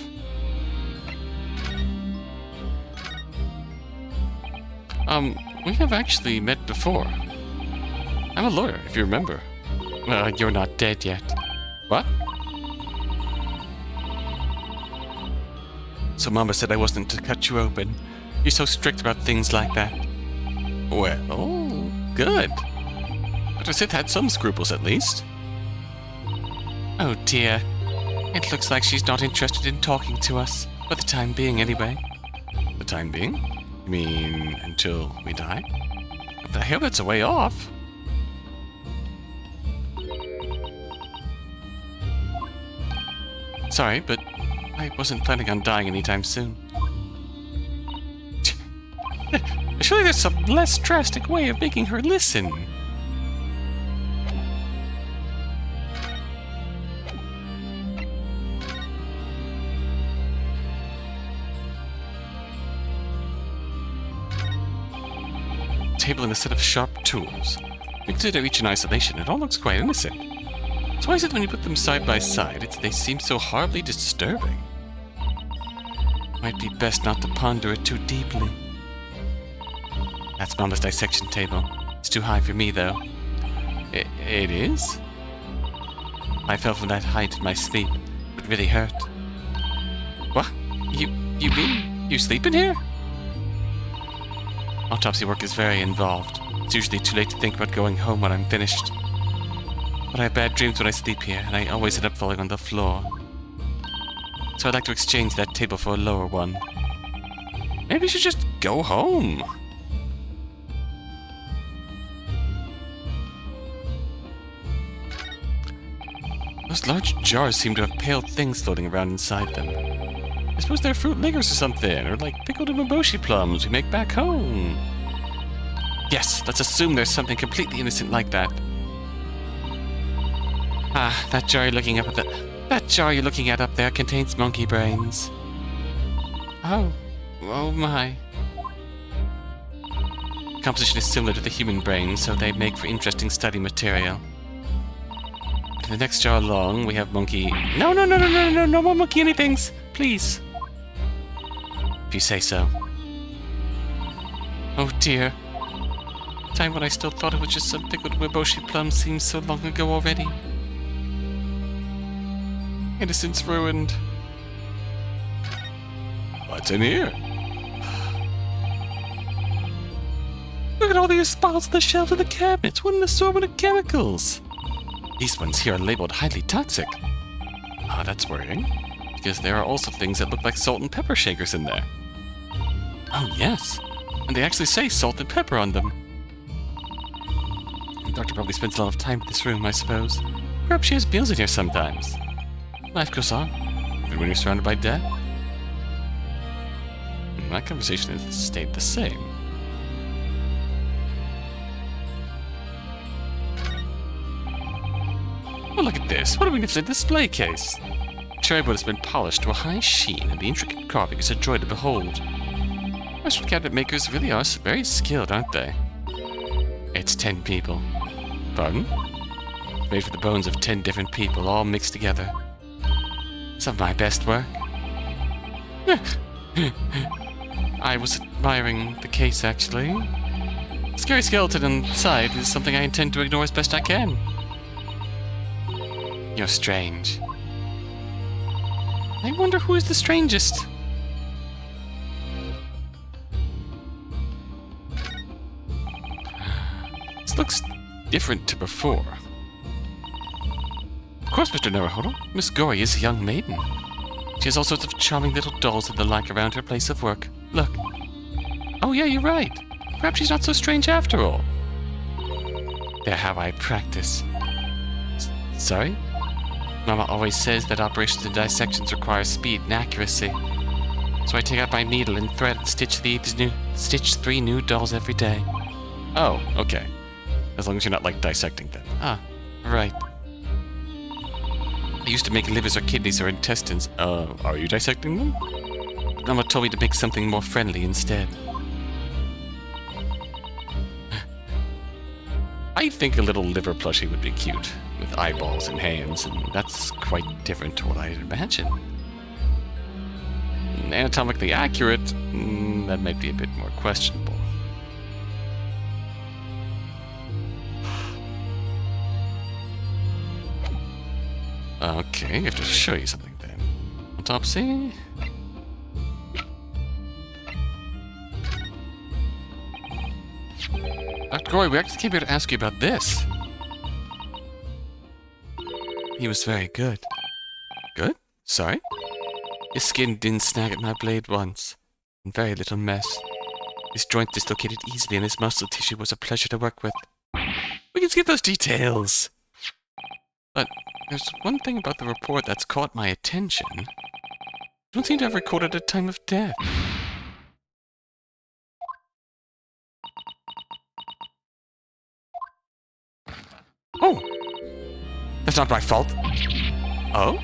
We have actually met before. I'm a lawyer, if you remember. You're not dead yet. What? So Mama said I wasn't to cut you open. You're so strict about things like that. Well, good. Dr. Sithe had some scruples at least. Oh dear. It looks like she's not interested in talking to us. For the time being, anyway. The time being? You mean until we die? What the hell, that's a way off. Sorry, but I wasn't planning on dying anytime soon. Surely there's some less drastic way of making her listen. Table and a set of sharp tools. Consider each in isolation, it all looks quite innocent. So why is it when you put them side by side, they seem so horribly disturbing? Might be best not to ponder it too deeply. That's Mama's dissection table. It's too high for me, though. It is? I fell from that height in my sleep. It would really hurt. What? You mean you sleep in here? Autopsy work is very involved. It's usually too late to think about going home when I'm finished. But I have bad dreams when I sleep here, and I always end up falling on the floor. So I'd like to exchange that table for a lower one. Maybe you should just go home. Those large jars seem to have pale things floating around inside them. I suppose they're fruit liquors or something, or like pickled umeboshi plums we make back home. Yes, let's assume there's something completely innocent like that. Ah, that jar you're looking at up there contains monkey brains. Oh my. Composition is similar to the human brain, so they make for interesting study material. In the next jar along, we have monkey... No more monkey anythings, please. If you say so. Oh dear. Time when I still thought it was just some pickled umeboshi plums seems so long ago already. Innocence ruined. What's in here? Look at all these bottles on the shelves of the cabinets. What an assortment of chemicals. These ones here are labeled highly toxic. Ah, that's worrying. Because there are also things that look like salt and pepper shakers in there. Oh, yes. And they actually say salt and pepper on them. The doctor probably spends a lot of time in this room, I suppose. Perhaps she has meals in here sometimes. Life goes on, even when you're surrounded by death. That conversation has stayed the same. Oh, look at this. What a magnificent display case. Cherry wood has been polished to a high sheen, and the intricate carving is a joy to behold. Western cabinet makers really are very skilled, aren't they? It's 10 people. Pardon? Made from the bones of 10 different people, all mixed together. Some of my best work. I was admiring the case, actually. scary skeleton inside is something I intend to ignore as best I can. You're strange. I wonder who is the strangest. This looks different to before. Of course, Mr. Naruhodo. Miss Gorey is a young maiden. She has all sorts of charming little dolls and the like around her place of work. Look. Oh yeah, you're right. Perhaps she's not so strange after all. They're how I practice. Sorry? Mama always says that operations and dissections require speed and accuracy. So I take out my needle and thread and stitch 3 new dolls every day. Oh, okay. As long as you're not, like, dissecting them. Ah, right. I used to make livers or kidneys or intestines. Are you dissecting them? Mama told me to make something more friendly instead. I think a little liver plushie would be cute, with eyeballs and hands, and that's quite different to what I had imagined. Anatomically accurate, that might be a bit more questionable. Okay, I have to show you something then. Autopsy? Dr. Gorey, we actually came here to ask you about this. He was very good. Good? Sorry? His skin didn't snag at my blade once. And very little mess. His joint dislocated easily and his muscle tissue was a pleasure to work with. We can skip those details. But there's one thing about the report that's caught my attention. You don't seem to have recorded a time of death. Oh! That's not my fault. Oh?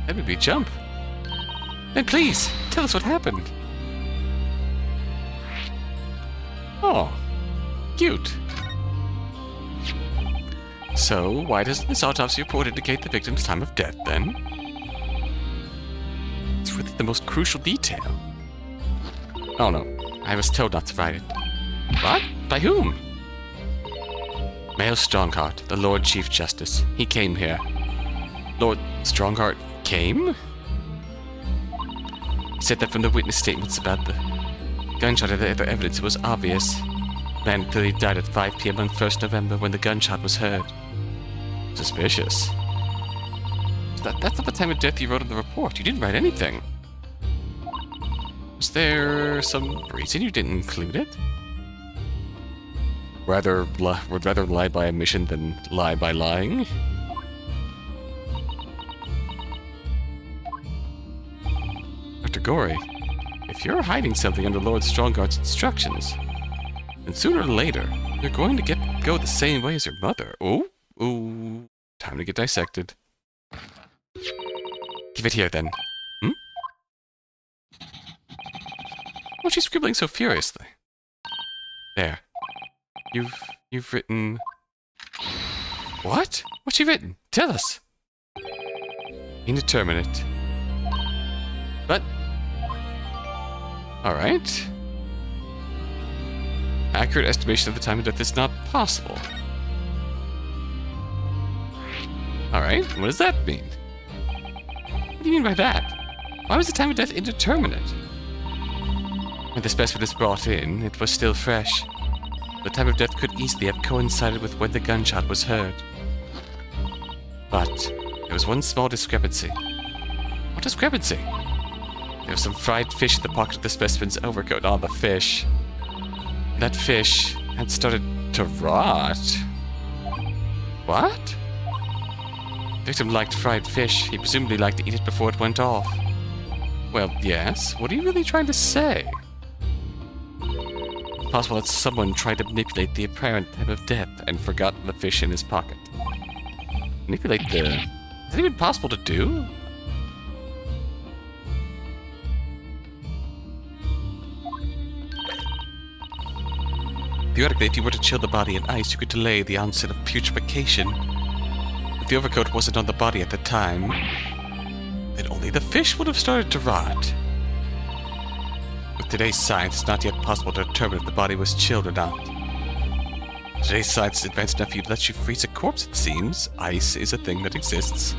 That would be a jump. Then please, tell us what happened. Oh. Cute. So, why doesn't this autopsy report indicate the victim's time of death, then? It's really the most crucial detail. Oh no, I was told not to write it. What? By whom? Male Strongheart, the Lord Chief Justice. He came here. Lord Strongheart came? He said that from the witness statements about the gunshot and the other evidence, it was obvious. The man clearly died at 5 p.m. on 1st November when the gunshot was heard. Suspicious. That's not the time of death you wrote in the report. You didn't write anything. Was there some reason you didn't include it? Would rather lie by omission than lie by lying? Dr. Gorey, if you're hiding something under Lord Strongheart's instructions, then sooner or later, you're going to go the same way as your mother. Ooh, time to get dissected. Give it here, then. What's she scribbling so furiously? There. You've written... What? What's she written? Tell us! Indeterminate. But... Alright. Accurate estimation of the time of death is not possible. Alright, what does that mean? What do you mean by that? Why was the time of death indeterminate? When the specimen was brought in, it was still fresh. The time of death could easily have coincided with when the gunshot was heard. But there was one small discrepancy. What discrepancy? There was some fried fish in the pocket of the specimen's overcoat. Oh, the fish. That fish had started to rot. What? The victim liked fried fish. He presumably liked to eat it before it went off. Well, yes. What are you really trying to say? It's possible that someone tried to manipulate the apparent time of death and forgot the fish in his pocket. Manipulate the... Is that even possible to do? Theoretically, if you were to chill the body in ice, you could delay the onset of putrefaction. If the overcoat wasn't on the body at the time, then only the fish would have started to rot. With today's science, it's not yet possible to determine if the body was chilled or not. Today's science is advanced enough for you to let you freeze a corpse, it seems. Ice is a thing that exists.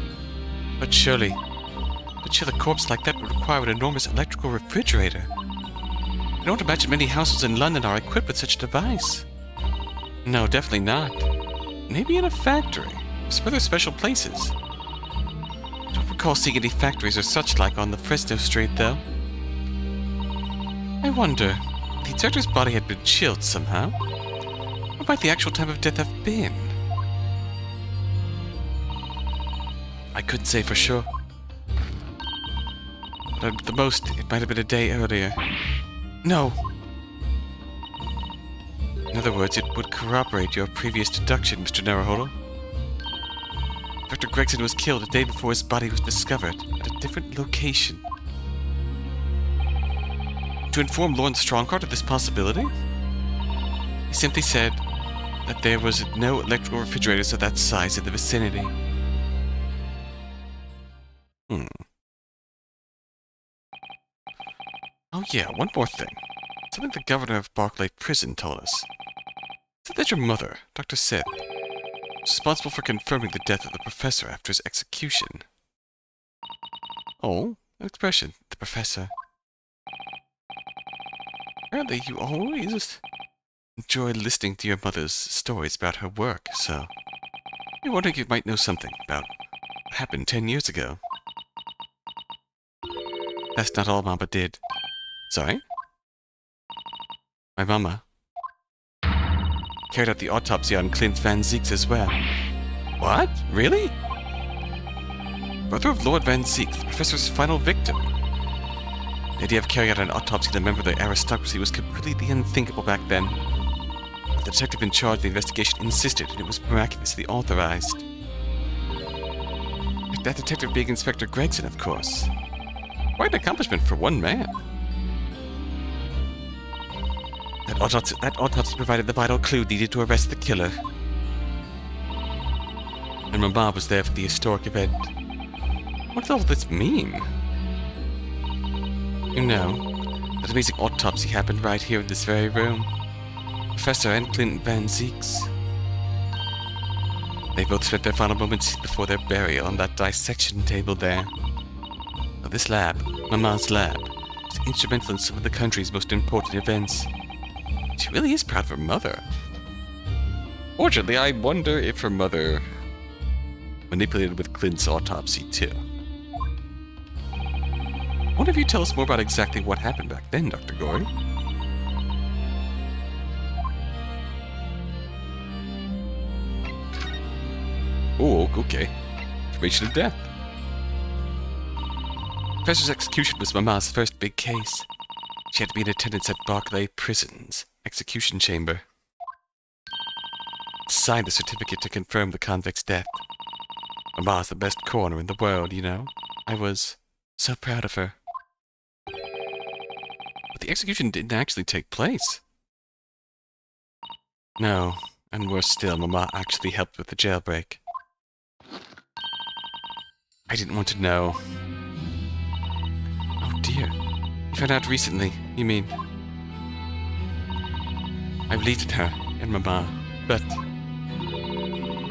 But surely, to chill a corpse like that would require an enormous electrical refrigerator. I don't imagine many households in London are equipped with such a device. No, definitely not. Maybe in a factory. Some other special places. Don't recall seeing any factories or such like on the Fresno Street, though. I wonder, if the inspector's body had been chilled somehow, what might the actual time of death have been? I couldn't say for sure. But at the most, it might have been a day earlier. No! In other words, it would corroborate your previous deduction, Mr. Naruhodo. Dr. Gregson was killed a day before his body was discovered, at a different location. To inform Lord Strongheart of this possibility, he simply said that there was no electrical refrigerators of that size in the vicinity. Oh yeah, one more thing. Something the governor of Barclay Prison told us. Said that your mother, Dr. Sithe, was responsible for confirming the death of the professor after his execution. Oh, an expression, the professor. Apparently you always enjoy listening to your mother's stories about her work, so I'm wondering if you might know something about what happened 10 years ago. That's not all Mama did. Sorry? My mama carried out the autopsy on Clint Van Zieks as well. What? Really? Brother of Lord Van Zieks, the professor's final victim. The idea of carrying out an autopsy on a member of the aristocracy was completely unthinkable back then. But the detective in charge of the investigation insisted, and it was miraculously authorized. That detective being Inspector Gregson, of course. Quite an accomplishment for one man. That autopsy provided the vital clue needed to arrest the killer. And Mama was there for the historic event. What does all this mean? You know, that amazing autopsy happened right here in this very room. Professor and Clint Van Zieks. They both spent their final moments before their burial on that dissection table there. Now, this lab, Mama's lab, is instrumental in some of the country's most important events. She really is proud of her mother. Fortunately, I wonder if her mother manipulated with Clint's autopsy too. I wonder if you tell us more about exactly what happened back then, Dr. Gorey. Oh, okay. Information of death. Professor's execution was Mama's first big case. She had to be in attendance at Barclay Prison's execution chamber. Signed the certificate to confirm the convict's death. Mama's the best coroner in the world, you know. I was so proud of her. But the execution didn't actually take place. No, and worse still, Mama actually helped with the jailbreak. I didn't want to know. Oh dear. You found out recently, you mean? I believed in her and Mama, but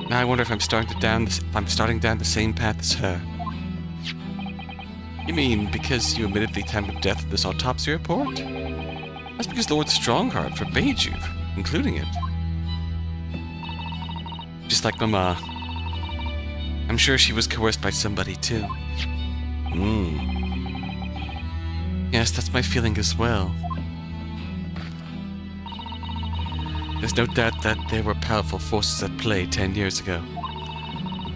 now I wonder if I'm starting down the same path as her. You mean because you omitted the time of death of this autopsy report? That's because Lord Strongheart forbade you, including it. Just like Mama. I'm sure she was coerced by somebody too. Yes, that's my feeling as well. There's no doubt that there were powerful forces at play 10 years ago.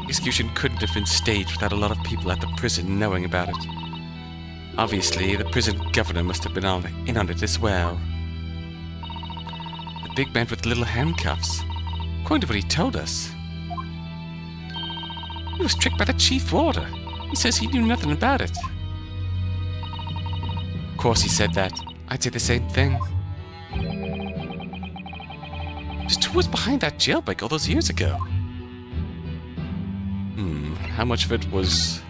The execution couldn't have been staged without a lot of people at the prison knowing about it. Obviously, the prison governor must have been in on it as well. The big man with little handcuffs. According to what he told us, he was tricked by the chief warder. He says he knew nothing about it. Of course he said that. I'd say the same thing. Just who was behind that jailbreak all those years ago? How much of it was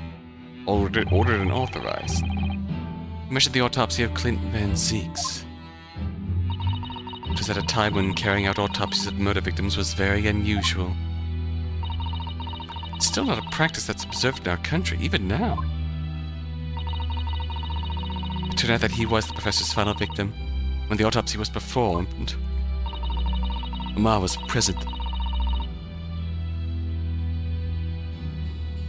ordered and authorized? You mentioned the autopsy of Clint Van Zieks. It was at a time when carrying out autopsies of murder victims was very unusual. It's still not a practice that's observed in our country, even now. It turned out that he was the professor's final victim. When the autopsy was performed, Ma was present.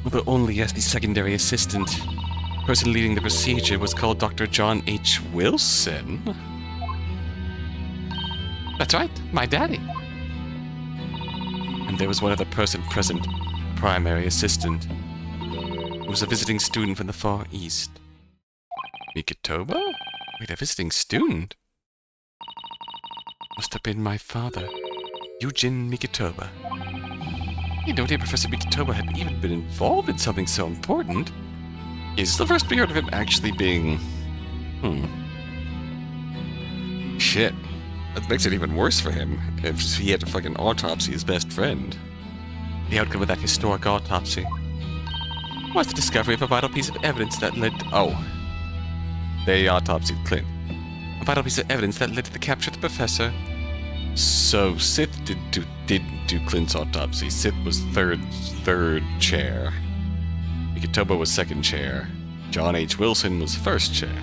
Although only as the secondary assistant, the person leading the procedure was called Dr. John H. Wilson. That's right, my daddy. And there was one other person present, primary assistant, who was a visiting student from the Far East. Mikitoba? Wait, a visiting student? Must have been my father, Eugene Mikitoba. I had no idea Professor Mikitoba had even been involved in something so important. Is the first we heard of him actually being... Shit. That makes it even worse for him, if he had to fucking autopsy his best friend. The outcome of that historic autopsy was the discovery of a vital piece of evidence that led to... Oh. They autopsied Clint. A vital piece of evidence that led to the capture of the professor. So Sithe didn't do Clint's autopsy. Sithe was third chair. Mikitoba was second chair. John H. Wilson was first chair.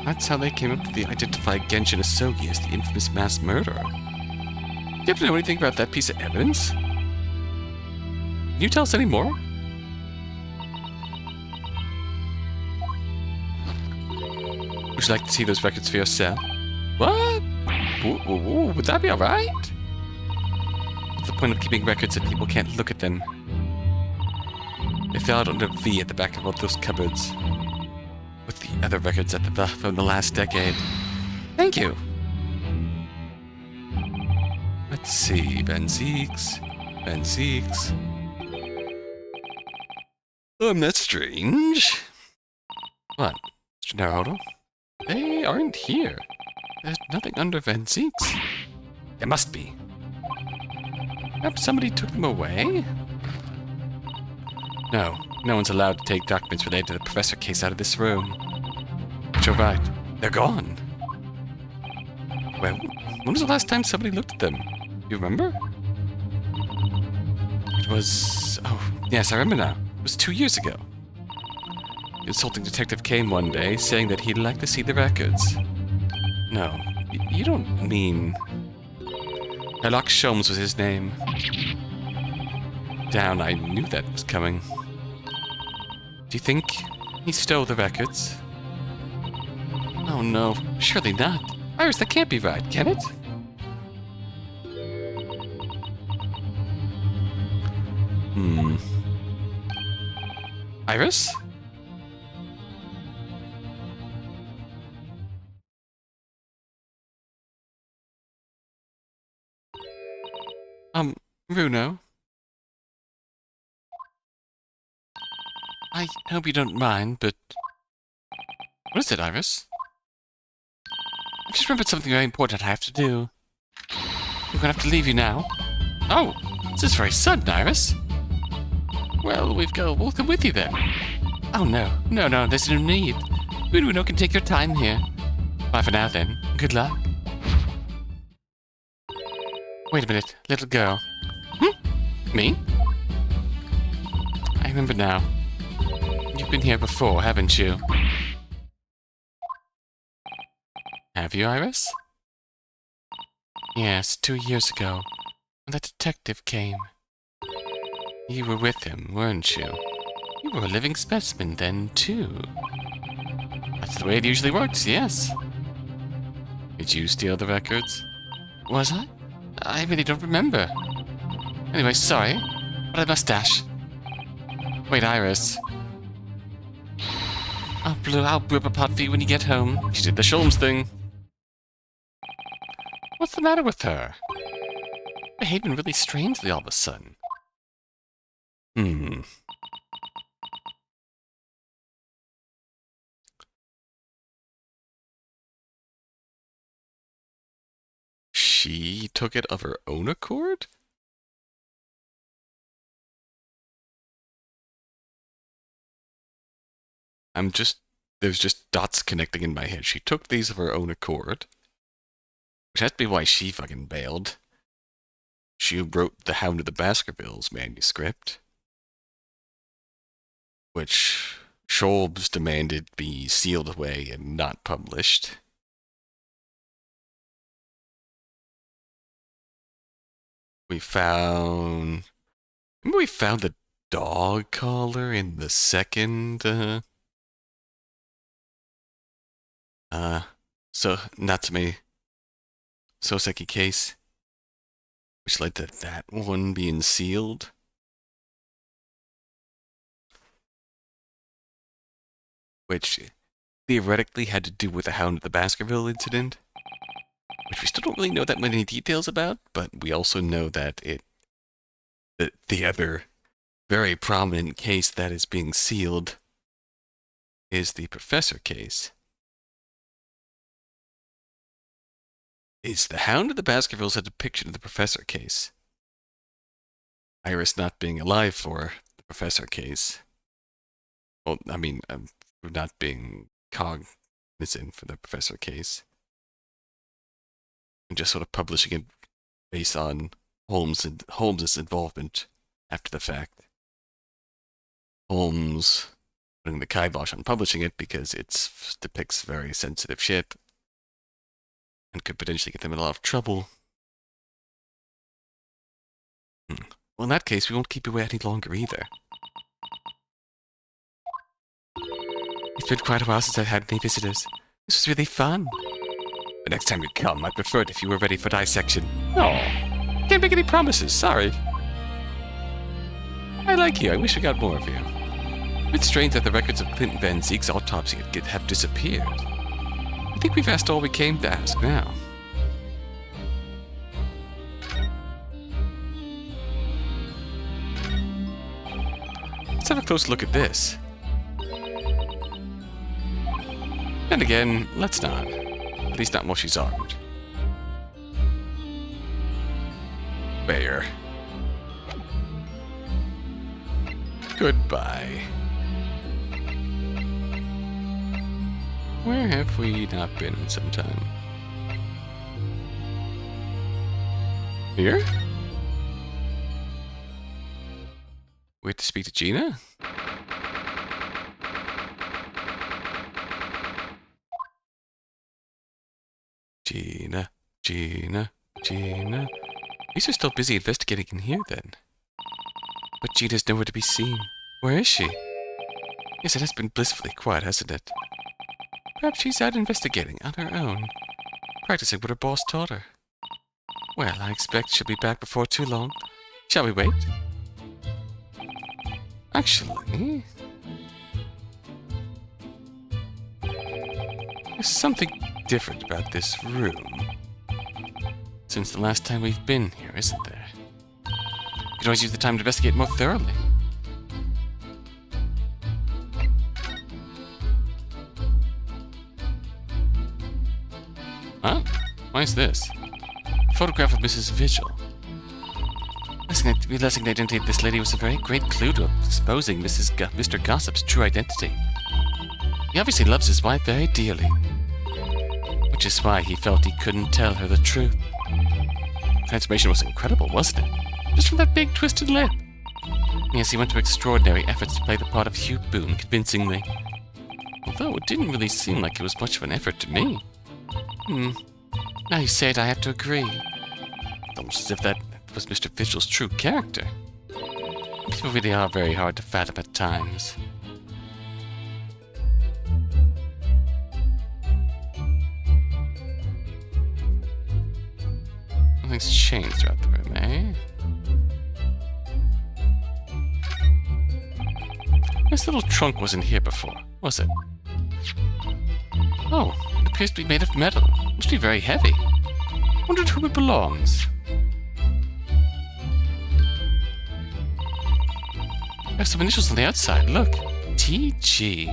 That's how they came up to identify Genshin Asogi as the infamous mass murderer. Do you have to know anything about that piece of evidence? Can you tell us any more? Would you like to see those records for yourself? What? Ooh, would that be alright? What's the point of keeping records if people can't look at them? They fell out under V at the back of all those cupboards. With the other records at the from the last decade. Thank you! Let's see, Van Zeeks. That's strange. What, Mr. Naruhodo? They aren't here. There's nothing under Van Zeeks. There must be. Perhaps somebody took them away? No one's allowed to take documents related to the professor case out of this room. But you're right. They're gone. Well, when was the last time somebody looked at them? You remember? It was... Oh, yes, I remember now. It was 2 years ago. The consulting detective came one day, saying that he'd like to see the records. No, you don't mean... Herlock Sholmes was his name. Down, I knew that was coming. Do you think he stole the records? Oh no, surely not. Iris, that can't be right, can it? Iris? Runo? I hope you don't mind, but... What is it, Iris? I just remembered something very important I have to do. I'm gonna have to leave you now. Oh, this is very sudden, Iris. Well, we'll come with you then. Oh no, there's no need. Runo can take your time here. Bye for now then. Good luck. Wait a minute, little girl. Me? I remember now. You've been here before, haven't you? Have you, Iris? Yes, 2 years ago, when the detective came. You were with him, weren't you? You were a living specimen then, too. That's the way it usually works, yes. Did you steal the records? Was I? I really don't remember. Anyway, sorry, but I must dash. Wait, Iris. I'll brew up a pot for you when you get home. She did the Sholmes thing. What's the matter with her? Behaving really strangely all of a sudden. She took it of her own accord? I'm just there's just dots connecting in my head. She took these of her own accord, which has to be why she fucking bailed. She wrote the Hound of the Baskervilles manuscript, which Scholz demanded be sealed away and not published. Remember we found the dog collar in the second, Natsume Soseki case, which led to that one being sealed. Which theoretically had to do with the Hound of the Baskerville incident, which we still don't really know that many details about, but we also know that the other very prominent case that is being sealed is the Professor case. Is the Hound of the Baskervilles a depiction of the Professor case? Iris not being alive for the Professor case. Well, I mean, not being cognizant for the Professor case. And just sort of publishing it based on Holmes's involvement after the fact. Holmes putting the kibosh on publishing it because it depicts very sensitive shit and could potentially get them in a lot of trouble. Well, in that case, we won't keep you away any longer either. It's been quite a while since I've had any visitors. This was really fun. The next time you come, I'd prefer it if you were ready for dissection. Oh, can't make any promises, sorry. I like you, I wish I got more of you. It's strange that the records of Clint Van Zeek's autopsy have disappeared. I think we've asked all we came to ask now. Let's have a close look at this. And again, let's not. At least not while she's armed. Bear. Goodbye. Where have we not been in some time? Here? Wait to speak to Gina? Gina. These are still busy investigating in here, then. But Gina's nowhere to be seen. Where is she? Yes, it has been blissfully quiet, hasn't it? Perhaps she's out investigating on her own, practicing what her boss taught her. Well, I expect she'll be back before too long. Shall we wait? Actually, there's something different about this room since the last time we've been here, isn't there? You could always use the time to investigate more thoroughly. Huh? Why is this? A photograph of Mrs. Vigil. Realizing the identity of this lady was a very great clue to exposing Mr. Gossip's true identity. He obviously loves his wife very dearly, which is why he felt he couldn't tell her the truth. Transformation was incredible, wasn't it? Just from that big twisted lip. Yes, he went to extraordinary efforts to play the part of Hugh Boone convincingly. Although it didn't really seem like it was much of an effort to me. Now you say it, I have to agree. It's almost as if that was Mr. Vigil's true character. People really are very hard to fathom at times. Nothing's changed throughout the room, eh? This little trunk wasn't here before, was it? Oh, it appears to be made of metal. It must be very heavy. Wonder to whom it belongs. There's some initials on the outside, look. TG.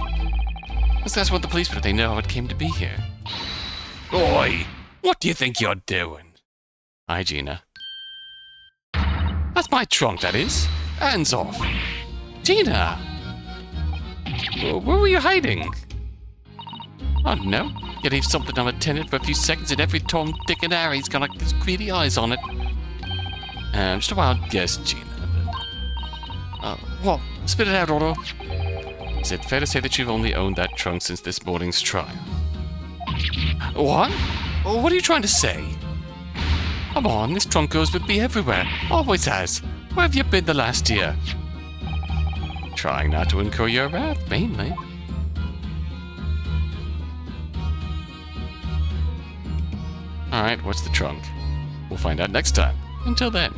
Let's ask what the police would if they know how it came to be here. Oi! What do you think you're doing? Hi, Gina. That's my trunk, that is. Hands off. Gina! Where were you hiding? Oh no, you leave something unattended for a few seconds and every Tom, Dick and Harry's got like these greedy eyes on it. Just a wild guess, Gina. What? Spit it out, Otto. Is it fair to say that you've only owned that trunk since this morning's trial? What? What are you trying to say? Come on, this trunk goes with me everywhere. Always has. Where have you been the last year? Trying not to incur your wrath, mainly. Alright, what's the trunk? We'll find out next time. Until then.